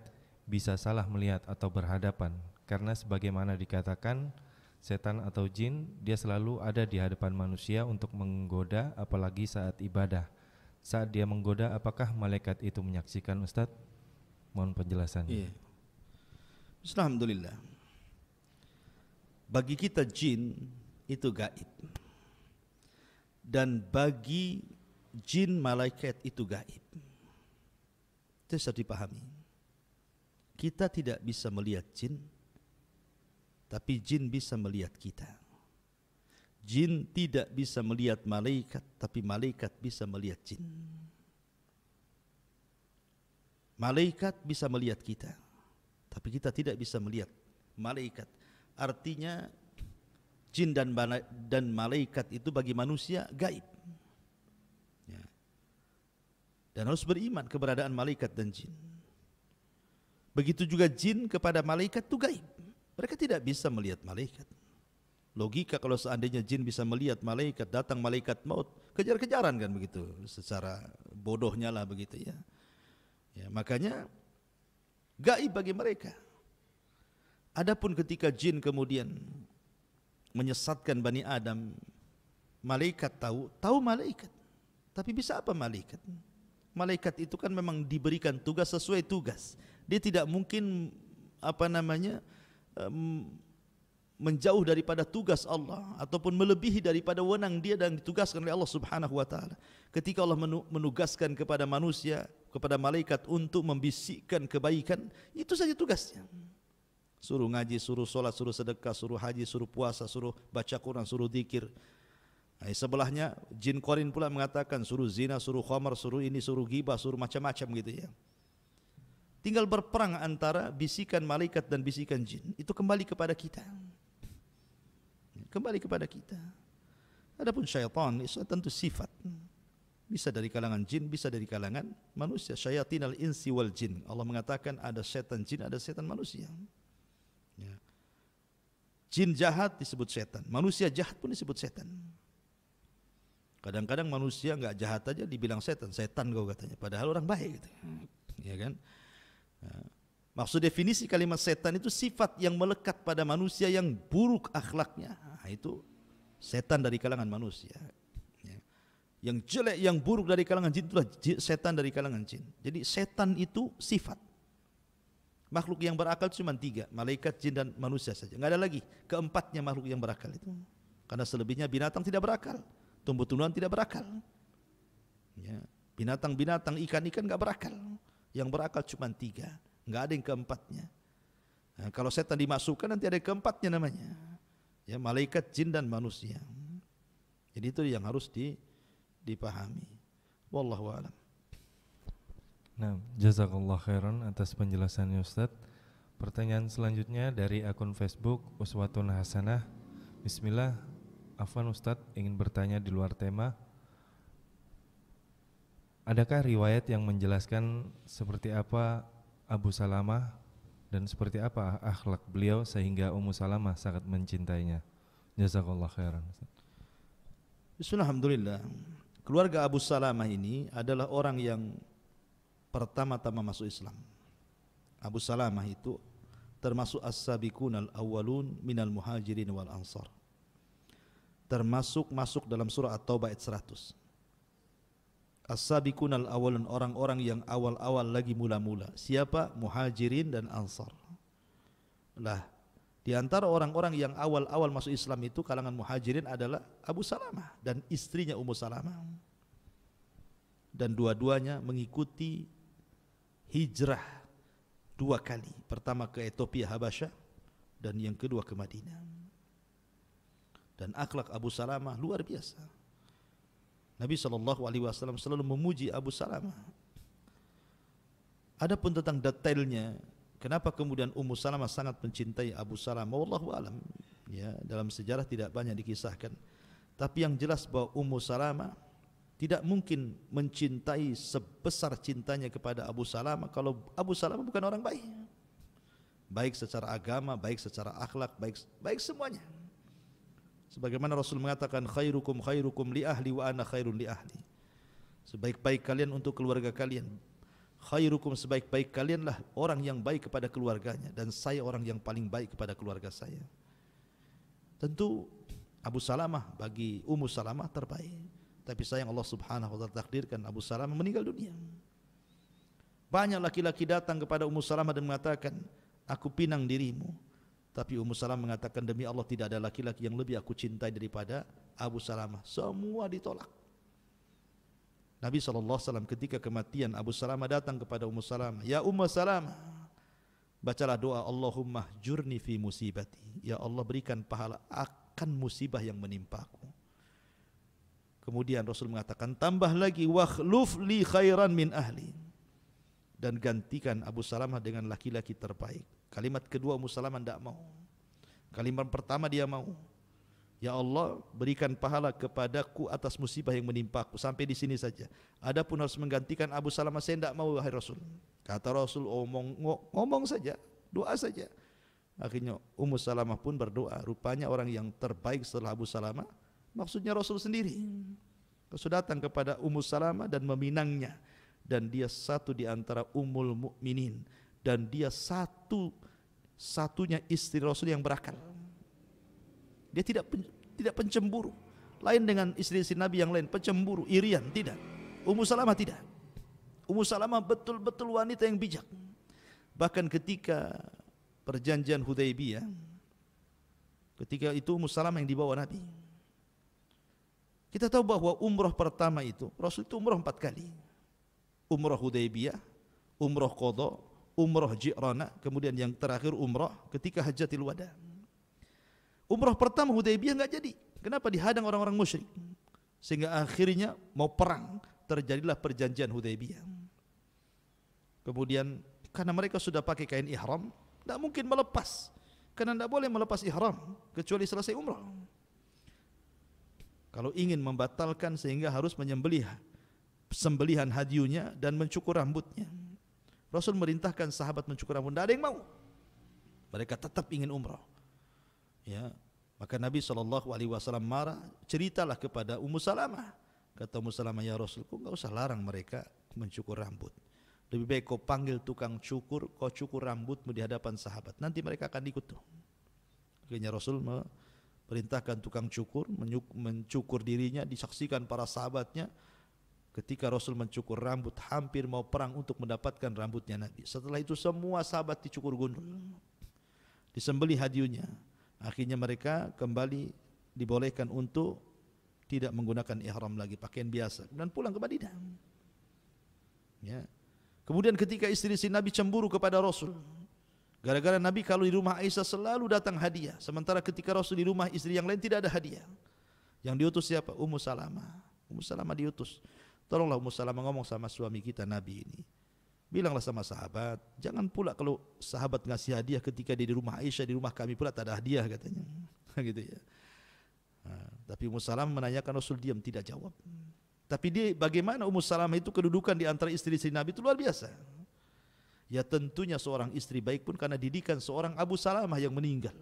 bisa salah melihat atau berhadapan? Karena sebagaimana dikatakan, setan atau jin dia selalu ada di hadapan manusia untuk menggoda, apalagi saat ibadah. Saat dia menggoda, apakah malaikat itu menyaksikan Ustadz? Mohon penjelasannya. Iya. Alhamdulillah. Bagi kita jin itu gaib, dan bagi jin malaikat itu gaib. Itu harus dipahami. Kita tidak bisa melihat jin, tapi jin bisa melihat kita. Jin tidak bisa melihat malaikat, tapi malaikat bisa melihat jin. Malaikat bisa melihat kita, tapi kita tidak bisa melihat malaikat. Artinya jin dan malaikat itu bagi manusia gaib. Ya. Dan harus beriman keberadaan malaikat dan jin. Begitu juga jin kepada malaikat itu gaib. Mereka tidak bisa melihat malaikat. Logika kalau seandainya jin bisa melihat malaikat, datang malaikat maut, kejar-kejaran kan begitu, secara bodohnya lah begitu ya. Ya, makanya gaib bagi mereka. Adapun ketika jin kemudian menyesatkan Bani Adam, malaikat tahu malaikat. Tapi bisa apa malaikat? Malaikat itu kan memang diberikan tugas sesuai tugas. Dia tidak mungkin menjauh daripada tugas Allah ataupun melebihi daripada wewenang dia dan ditugaskan oleh Allah Subhanahu wa taala. Ketika Allah menugaskan kepada manusia, kepada malaikat untuk membisikkan kebaikan, itu saja tugasnya. Suruh ngaji, suruh sholat, suruh sedekah, suruh haji, suruh puasa, suruh baca Quran, suruh zikir. Nah, sebelahnya jin Qarin pula mengatakan suruh zina, suruh khamar, suruh ini, suruh ghibah, suruh macam-macam gitu ya. Tinggal berperang antara bisikan malaikat dan bisikan jin. Itu kembali kepada kita. Kembali kepada kita. Adapun syaitan itu tentu sifat. Bisa dari kalangan jin, bisa dari kalangan manusia. Syayatinal insi wal jin. Allah mengatakan ada setan jin, ada setan manusia. Ya. Jin jahat disebut setan, manusia jahat pun disebut setan. Kadang-kadang manusia enggak jahat aja dibilang setan, setan kau katanya, padahal orang baik gitu. Ya kan? Ya. Maksud definisi kalimat setan itu sifat yang melekat pada manusia yang buruk akhlaknya. Nah, itu setan dari kalangan manusia. Ya. Yang jelek, yang buruk dari kalangan jin itulah setan dari kalangan jin. Jadi setan itu sifat. Makhluk yang berakal cuma 3, malaikat, jin dan manusia saja. Enggak ada lagi keempatnya makhluk yang berakal itu. Karena selebihnya binatang tidak berakal, tumbuh-tumbuhan tidak berakal. Ya. Binatang-binatang, ikan-ikan enggak berakal. Yang berakal cuma 3, enggak ada yang keempatnya. Nah, kalau setan dimasukkan nanti ada yang keempatnya namanya. Ya, malaikat, jin dan manusia. Jadi itu yang harus dipahami. Wallahu a'lam. Nah, jazakallah khairan atas penjelasannya Ustaz. Pertanyaan selanjutnya dari akun Facebook Uswatun Hasanah. Bismillah, afwan Ustaz, ingin bertanya di luar tema. Adakah riwayat yang menjelaskan seperti apa Abu Salamah dan seperti apa akhlak beliau sehingga Ummu Salamah sangat mencintainya? Jazakallah khairan Ustaz. Bismillahirrahmanirrahim. Keluarga Abu Salamah ini adalah orang yang pertama-tama masuk Islam. Abu Salamah itu termasuk as-sabiqunal awwalun minal muhajirin wal ansar. Termasuk masuk dalam surah At-Taubah ayat 100. As-sabiqunal awwalun, orang-orang yang awal-awal lagi mula-mula. Siapa? Muhajirin dan ansar. Lah, di antara orang-orang yang awal-awal masuk Islam itu kalangan muhajirin adalah Abu Salamah dan istrinya Ummu Salamah. Dan dua-duanya mengikuti hijrah 2 kali. Pertama ke Ethiopia Habasyah dan yang kedua ke Madinah. Dan akhlak Abu Salamah luar biasa. Nabi SAW selalu memuji Abu Salamah. Adapun tentang detailnya, kenapa kemudian Ummu Salamah sangat mencintai Abu Salamah, wallahu alam. Ya, dalam sejarah tidak banyak dikisahkan. Tapi yang jelas bahwa Ummu Salamah tidak mungkin mencintai sebesar cintanya kepada Abu Salamah kalau Abu Salamah bukan orang baik. Baik secara agama, baik secara akhlak, baik semuanya. Sebagaimana Rasul mengatakan khairukum khairukum li ahli wa ana khairun li ahli. Sebaik-baik kalian untuk keluarga kalian. Khairukum, sebaik-baik kalianlah orang yang baik kepada keluarganya, dan saya orang yang paling baik kepada keluarga saya. Tentu Abu Salamah bagi Ummu Salamah terbaik. Tapi sayang Allah Subhanahu wa ta'ala takdirkan Abu Salamah meninggal dunia. Banyak laki-laki datang kepada Ummu Salamah dan mengatakan, aku pinang dirimu. Tapi Ummu Salamah mengatakan, demi Allah tidak ada laki-laki yang lebih aku cintai daripada Abu Salamah. Semua ditolak. Nabi SAW ketika kematian Abu Salamah datang kepada Ummu Salamah, ya Ummu Salamah, bacalah doa, Allahumma jurni fi musibati. Ya Allah, berikan pahala akan musibah yang menimpaku. Kemudian Rasul mengatakan, tambah lagi, wakhluf li khairan min ahli. dan gantikan Abu Salamah dengan laki-laki terbaik. Kalimat kedua Ummu Salamah tidak mau. Kalimat pertama dia mau. Ya Allah, berikan pahala kepadaku atas musibah yang menimpaku. Sampai di sini saja. Adapun harus menggantikan Abu Salamah, saya tidak mau wahai Rasul. Kata Rasul, ngomong saja, doa saja. Akhirnya Ummu Salamah pun berdoa. Rupanya orang yang terbaik setelah Abu Salamah, maksudnya Rasul sendiri. Rasul datang kepada Ummu Salamah dan meminangnya. Dan dia satu di antara Ummul Mukminin. Dan dia satunya istri Rasul yang berakal. Dia tidak pencemburu. Lain dengan istri-istri Nabi yang lain, pencemburu, irian, tidak. Ummu Salamah tidak. Ummu Salamah betul-betul wanita yang bijak. Bahkan ketika perjanjian Hudaybiyah, ketika itu Ummu Salamah yang dibawa Nabi. Kita tahu bahwa umrah pertama itu, Rasul itu umrah 4 kali. Umrah Hudaybiyah, umrah Qadha, umrah Ji'rana, kemudian yang terakhir umrah ketika Hajjatul Wada. Umrah pertama Hudaybiyah enggak jadi. Kenapa? Dihadang orang-orang musyrik. Sehingga akhirnya mau perang, terjadilah perjanjian Hudaybiyah. Kemudian karena mereka sudah pakai kain ihram, tidak mungkin melepas. Karena tidak boleh melepas ihram kecuali selesai umrah. Kalau ingin membatalkan sehingga harus menyembelih sembelihan hadyunya dan mencukur rambutnya. Rasul merintahkan sahabat mencukur rambut, tidak ada yang mau. Mereka tetap ingin umrah. Ya, maka Nabi SAW marah, ceritalah kepada Ummu Salamah. Kata Ummu Salamah, ya Rasul, kau enggak usah larang mereka mencukur rambut. Lebih baik kau panggil tukang cukur, kau cukur rambutmu di hadapan sahabat. Nanti mereka akan ikut tuh. Akhirnya Rasul perintahkan tukang cukur mencukur dirinya, disaksikan para sahabatnya. Ketika Rasul mencukur rambut, hampir mau perang untuk mendapatkan rambutnya Nabi. Setelah itu semua sahabat dicukur gundul, disembelih hadyunya. Akhirnya mereka kembali dibolehkan untuk tidak menggunakan ihram lagi, pakaian biasa, dan pulang ke Madinah. Ya. Kemudian ketika istri-istri Nabi cemburu kepada Rasul, gara-gara Nabi kalau di rumah Aisyah selalu datang hadiah, sementara ketika Rasul di rumah istri yang lain tidak ada hadiah. Yang diutus siapa? Ummu Salamah. Ummu Salamah diutus. Tolonglah Ummu Salamah ngomong sama suami kita Nabi ini. Bilanglah sama sahabat, jangan pula kalau sahabat ngasih hadiah ketika dia di rumah Aisyah, di rumah kami pula tak ada hadiah katanya. Gitu ya. Tapi Ummu Salamah menanyakan, Rasul diam, tidak jawab. Tapi dia bagaimana Ummu Salamah itu kedudukan di antara istri-istri Nabi itu luar biasa. Ya tentunya seorang istri baik pun karena didikan seorang Abu Salamah yang meninggal.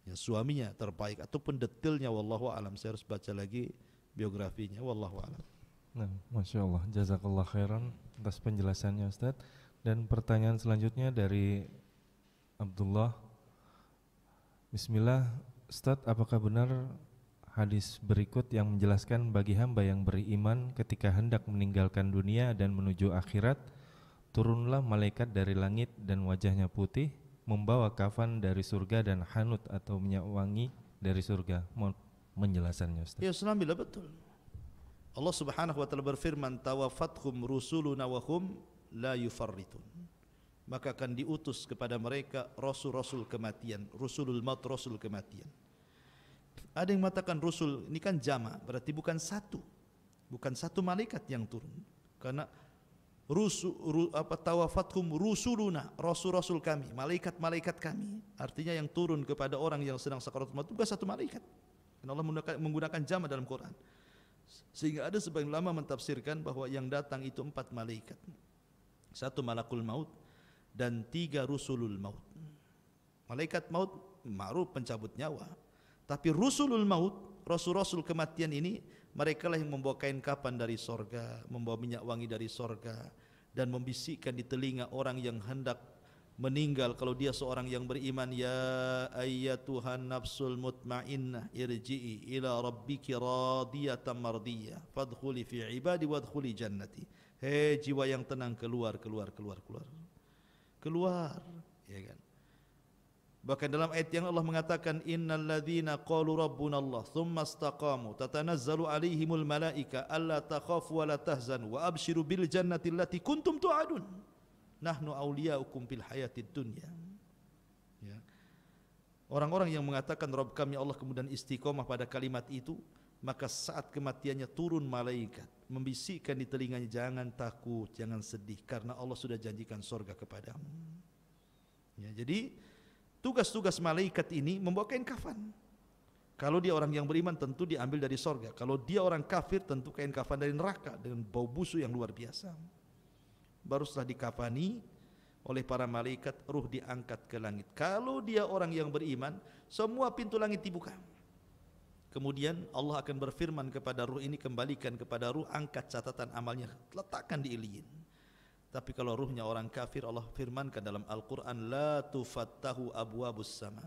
Ya suaminya terbaik ataupun detailnya wallahu alam, saya harus baca lagi biografinya wallahu alam. Nah, Masya Allah, jazakallah khairan atas penjelasannya Ustaz. Dan pertanyaan selanjutnya dari Abdullah. Bismillah, Ustaz, apakah benar hadis berikut yang menjelaskan bagi hamba yang beriman ketika hendak meninggalkan dunia dan menuju akhirat, turunlah malaikat dari langit dan wajahnya putih, membawa kafan dari surga dan hanut atau minyak wangi dari surga? Mohon penjelasannya Ustaz. Ya, Alhamdulillah betul. Allah Subhanahu wa taala berfirman, tawafathum rusuluna wa hum la yufarritun. Maka akan diutus kepada mereka rasul-rasul kematian, rusulul maut, rasul kematian. Ada yang mengatakan rusul ini kan jama', berarti bukan satu malaikat yang turun. Karena tawafathum rusuluna, rasul-rasul kami, malaikat-malaikat kami. Artinya yang turun kepada orang yang sedang sakaratul maut bukan satu malaikat. Karena Allah menggunakan jama' dalam Quran. Sehingga ada sebagian ulama mentafsirkan bahwa yang datang itu 4 malaikat. 1 malakul maut dan 3 rusulul maut. Malaikat maut ma'ruf pencabut nyawa. Tapi rusulul maut, rasul-rasul kematian ini, mereka lah yang membawa kain kapan dari sorga, membawa minyak wangi dari sorga, dan membisikkan di telinga orang yang hendak meninggal kalau dia seorang yang beriman, ya ayyatuhan nafsul mutmainnah irji'i ila rabbiki radiyatan mardiyah fadkhuli fi ibadi wadkhuli jannati. Hei jiwa yang tenang, keluar ya kan. Bahkan dalam ayat yang Allah mengatakan, innal ladzina qalu rabbuna Allah tsumma istaqamu tatanazzalu alaihimul malaika alla takhafu wa la tahzanu wa abshiru bil jannati allati kuntum tu'adun nahnu awliyaukum fil hayatid dunya. Ya. Orang-orang yang mengatakan Rabb kami Allah kemudian istiqomah pada kalimat itu, maka saat kematiannya turun malaikat membisikkan di telinganya, jangan takut, jangan sedih, karena Allah sudah janjikan surga kepadamu. Ya, jadi tugas-tugas malaikat ini membawa kain kafan. Kalau dia orang yang beriman tentu diambil dari surga. Kalau dia orang kafir tentu kain kafan dari neraka dengan bau busuk yang luar biasa. Baru setelah dikafani oleh para malaikat, ruh diangkat ke langit. Kalau dia orang yang beriman, semua pintu langit dibuka. Kemudian Allah akan berfirman kepada ruh ini, kembalikan kepada ruh, angkat catatan amalnya, letakkan di iliyin. Tapi kalau ruhnya orang kafir, Allah firmankan dalam Al-Quran, la tufattahu abwabus sama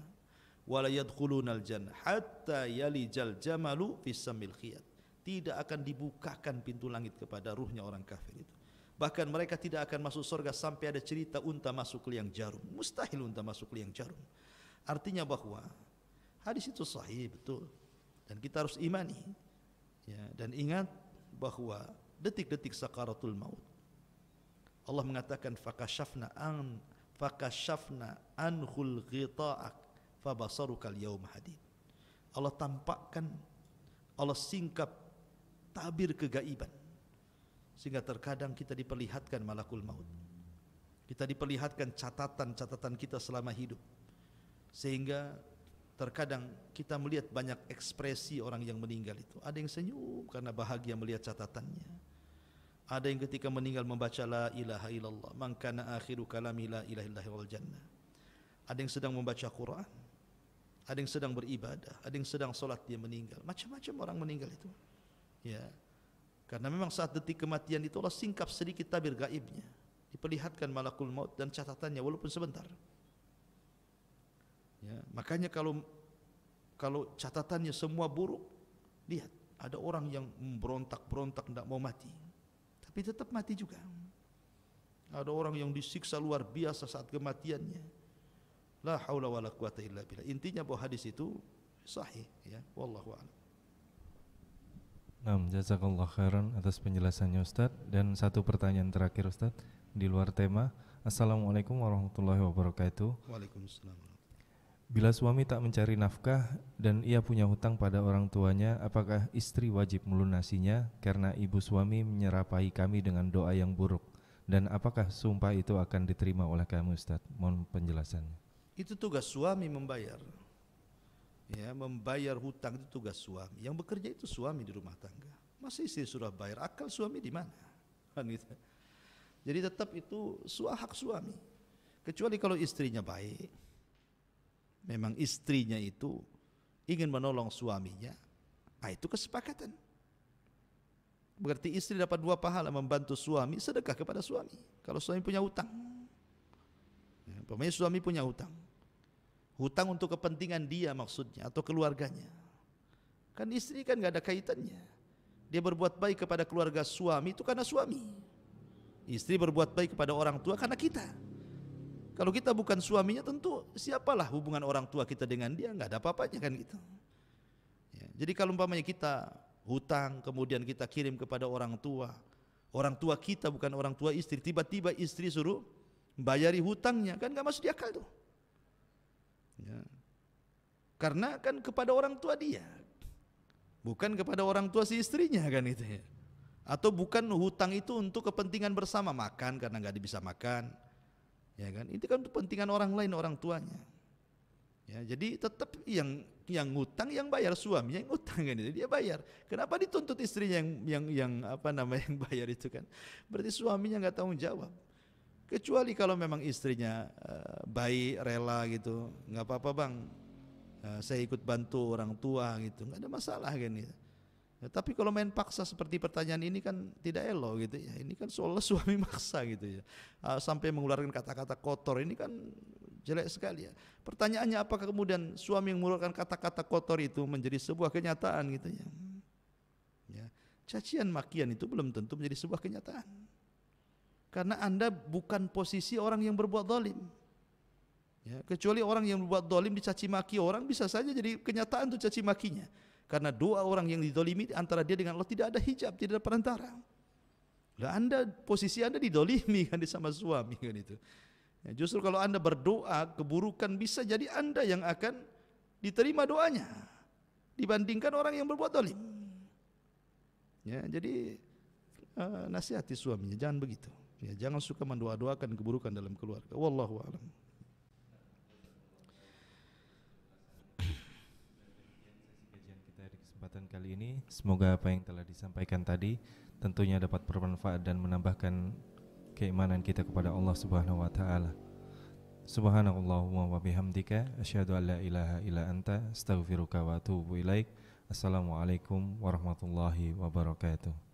wala yadkhulunal jannah hatta yalijal jamalu fis samil khiyat. Tidak akan dibukakan pintu langit kepada ruhnya orang kafir itu. Bahkan mereka tidak akan masuk surga sampai ada cerita unta masuk ke liang jarum. Mustahil unta masuk ke liang jarum. Artinya bahwa hadis itu sahih, betul, dan kita harus imani, ya, dan ingat bahwa detik-detik sakaratul maut Allah mengatakan fakashafna anhul ghita'ak fabasarukal yawma hadid. Allah tampakkan, Allah singkap tabir kegaiban, sehingga terkadang kita diperlihatkan malakul maut, kita diperlihatkan catatan-catatan kita selama hidup, sehingga terkadang kita melihat banyak ekspresi orang yang meninggal itu. Ada yang senyum karena bahagia melihat catatannya. Ada yang ketika meninggal membaca la ilaha illallah, man kana akhiru kalami la ilaha illallah wal jannah. Ada yang sedang membaca Quran, ada yang sedang beribadah, ada yang sedang sholat, dia meninggal. Macam-macam orang meninggal itu, ya, karena memang saat detik kematian itu Allah singkap sedikit tabir gaibnya, diperlihatkan malakul maut dan catatannya walaupun sebentar. Ya, makanya kalau catatannya semua buruk, lihat ada orang yang berontak-berontak tidak mau mati, tapi tetap mati juga. Ada orang yang disiksa luar biasa saat kematiannya. La haula wala quwata illa billah. Intinya bahwa hadis itu sahih, ya. Wallahu a'lam. Jazakallah khairan atas penjelasannya Ustaz. Dan satu pertanyaan terakhir Ustaz, di luar tema. Assalamualaikum warahmatullahi wabarakatuh. Waalaikumsalam. Bila suami tak mencari nafkah dan ia punya hutang pada orang tuanya, apakah istri wajib melunasinya karena ibu suami menyerapai kami dengan doa yang buruk? Dan apakah sumpah itu akan diterima oleh kami Ustaz? Mohon penjelasannya. Itu tugas suami membayar. Ya, membayar hutang itu tugas suami. Yang bekerja itu suami di rumah tangga. Masa istri sudah bayar, akal suami di mana? Kan gitu. Jadi tetap itu hak suami. Kecuali kalau istrinya baik. Memang istrinya itu ingin menolong suaminya. Nah, itu kesepakatan. Berarti istri dapat 2 pahala, membantu suami, sedekah kepada suami. Kalau suami punya hutang. Ya, pokoknya suami punya hutang. Hutang untuk kepentingan dia maksudnya, atau keluarganya. Kan istri kan gak ada kaitannya. Dia berbuat baik kepada keluarga suami itu karena suami. Istri berbuat baik kepada orang tua karena kita. Kalau kita bukan suaminya, tentu siapalah hubungan orang tua kita dengan dia, gak ada apa-apanya kan gitu. Ya, jadi kalau umpamanya kita hutang kemudian kita kirim kepada orang tua kita bukan orang tua istri, tiba-tiba istri suruh bayari hutangnya, kan gak masuk di akal tuh. Ya. Karena kan kepada orang tua dia, bukan kepada orang tua si istrinya kan itu ya. Atau bukan hutang itu untuk kepentingan bersama, makan karena nggak bisa makan, ya kan? Itu kan kepentingan orang lain, orang tuanya. Ya, jadi tetap yang ngutang yang bayar, suaminya yang ngutang kan itu dia bayar. Kenapa dituntut istrinya yang bayar itu kan? Berarti suaminya nggak tanggung jawab. Kecuali kalau memang istrinya baik, rela gitu, nggak apa-apa bang, saya ikut bantu orang tua gitu, nggak ada masalah kan gitu. Ya, tapi kalau main paksa seperti pertanyaan ini kan tidak elok gitu ya. Ini kan soal suami maksa gitu ya, sampai mengeluarkan kata-kata kotor, ini kan jelek sekali ya. Pertanyaannya, apakah kemudian suami yang mengeluarkan kata-kata kotor itu menjadi sebuah kenyataan gitu ya? Ya, cacian makian itu belum tentu menjadi sebuah kenyataan. Karena Anda bukan posisi orang yang berbuat zalim. Ya, kecuali orang yang berbuat zalim dicaci maki orang, bisa saja jadi kenyataan itu caci makinya. Karena doa orang yang dizalimi antara dia dengan Allah tidak ada hijab, tidak ada perantara. Lah posisi Anda didolimi kan sama suami kan itu. Ya, justru kalau Anda berdoa keburukan, bisa jadi Anda yang akan diterima doanya dibandingkan orang yang berbuat zalim. Ya, jadi nasihati suaminya jangan begitu. Ya, jangan suka mendoa-doakan keburukan dalam keluarga. Wallahu a'lam. Kajian kita di kesempatan kali ini, semoga apa yang telah disampaikan tadi tentunya dapat bermanfaat dan menambahkan keimanan kita kepada Allah Subhanahu wa taala. Subhanallahumma wa bihamdika asyhadu an la ilaha illa anta astaghfiruka wa atubu ilaik. Assalamualaikum warahmatullahi wabarakatuh.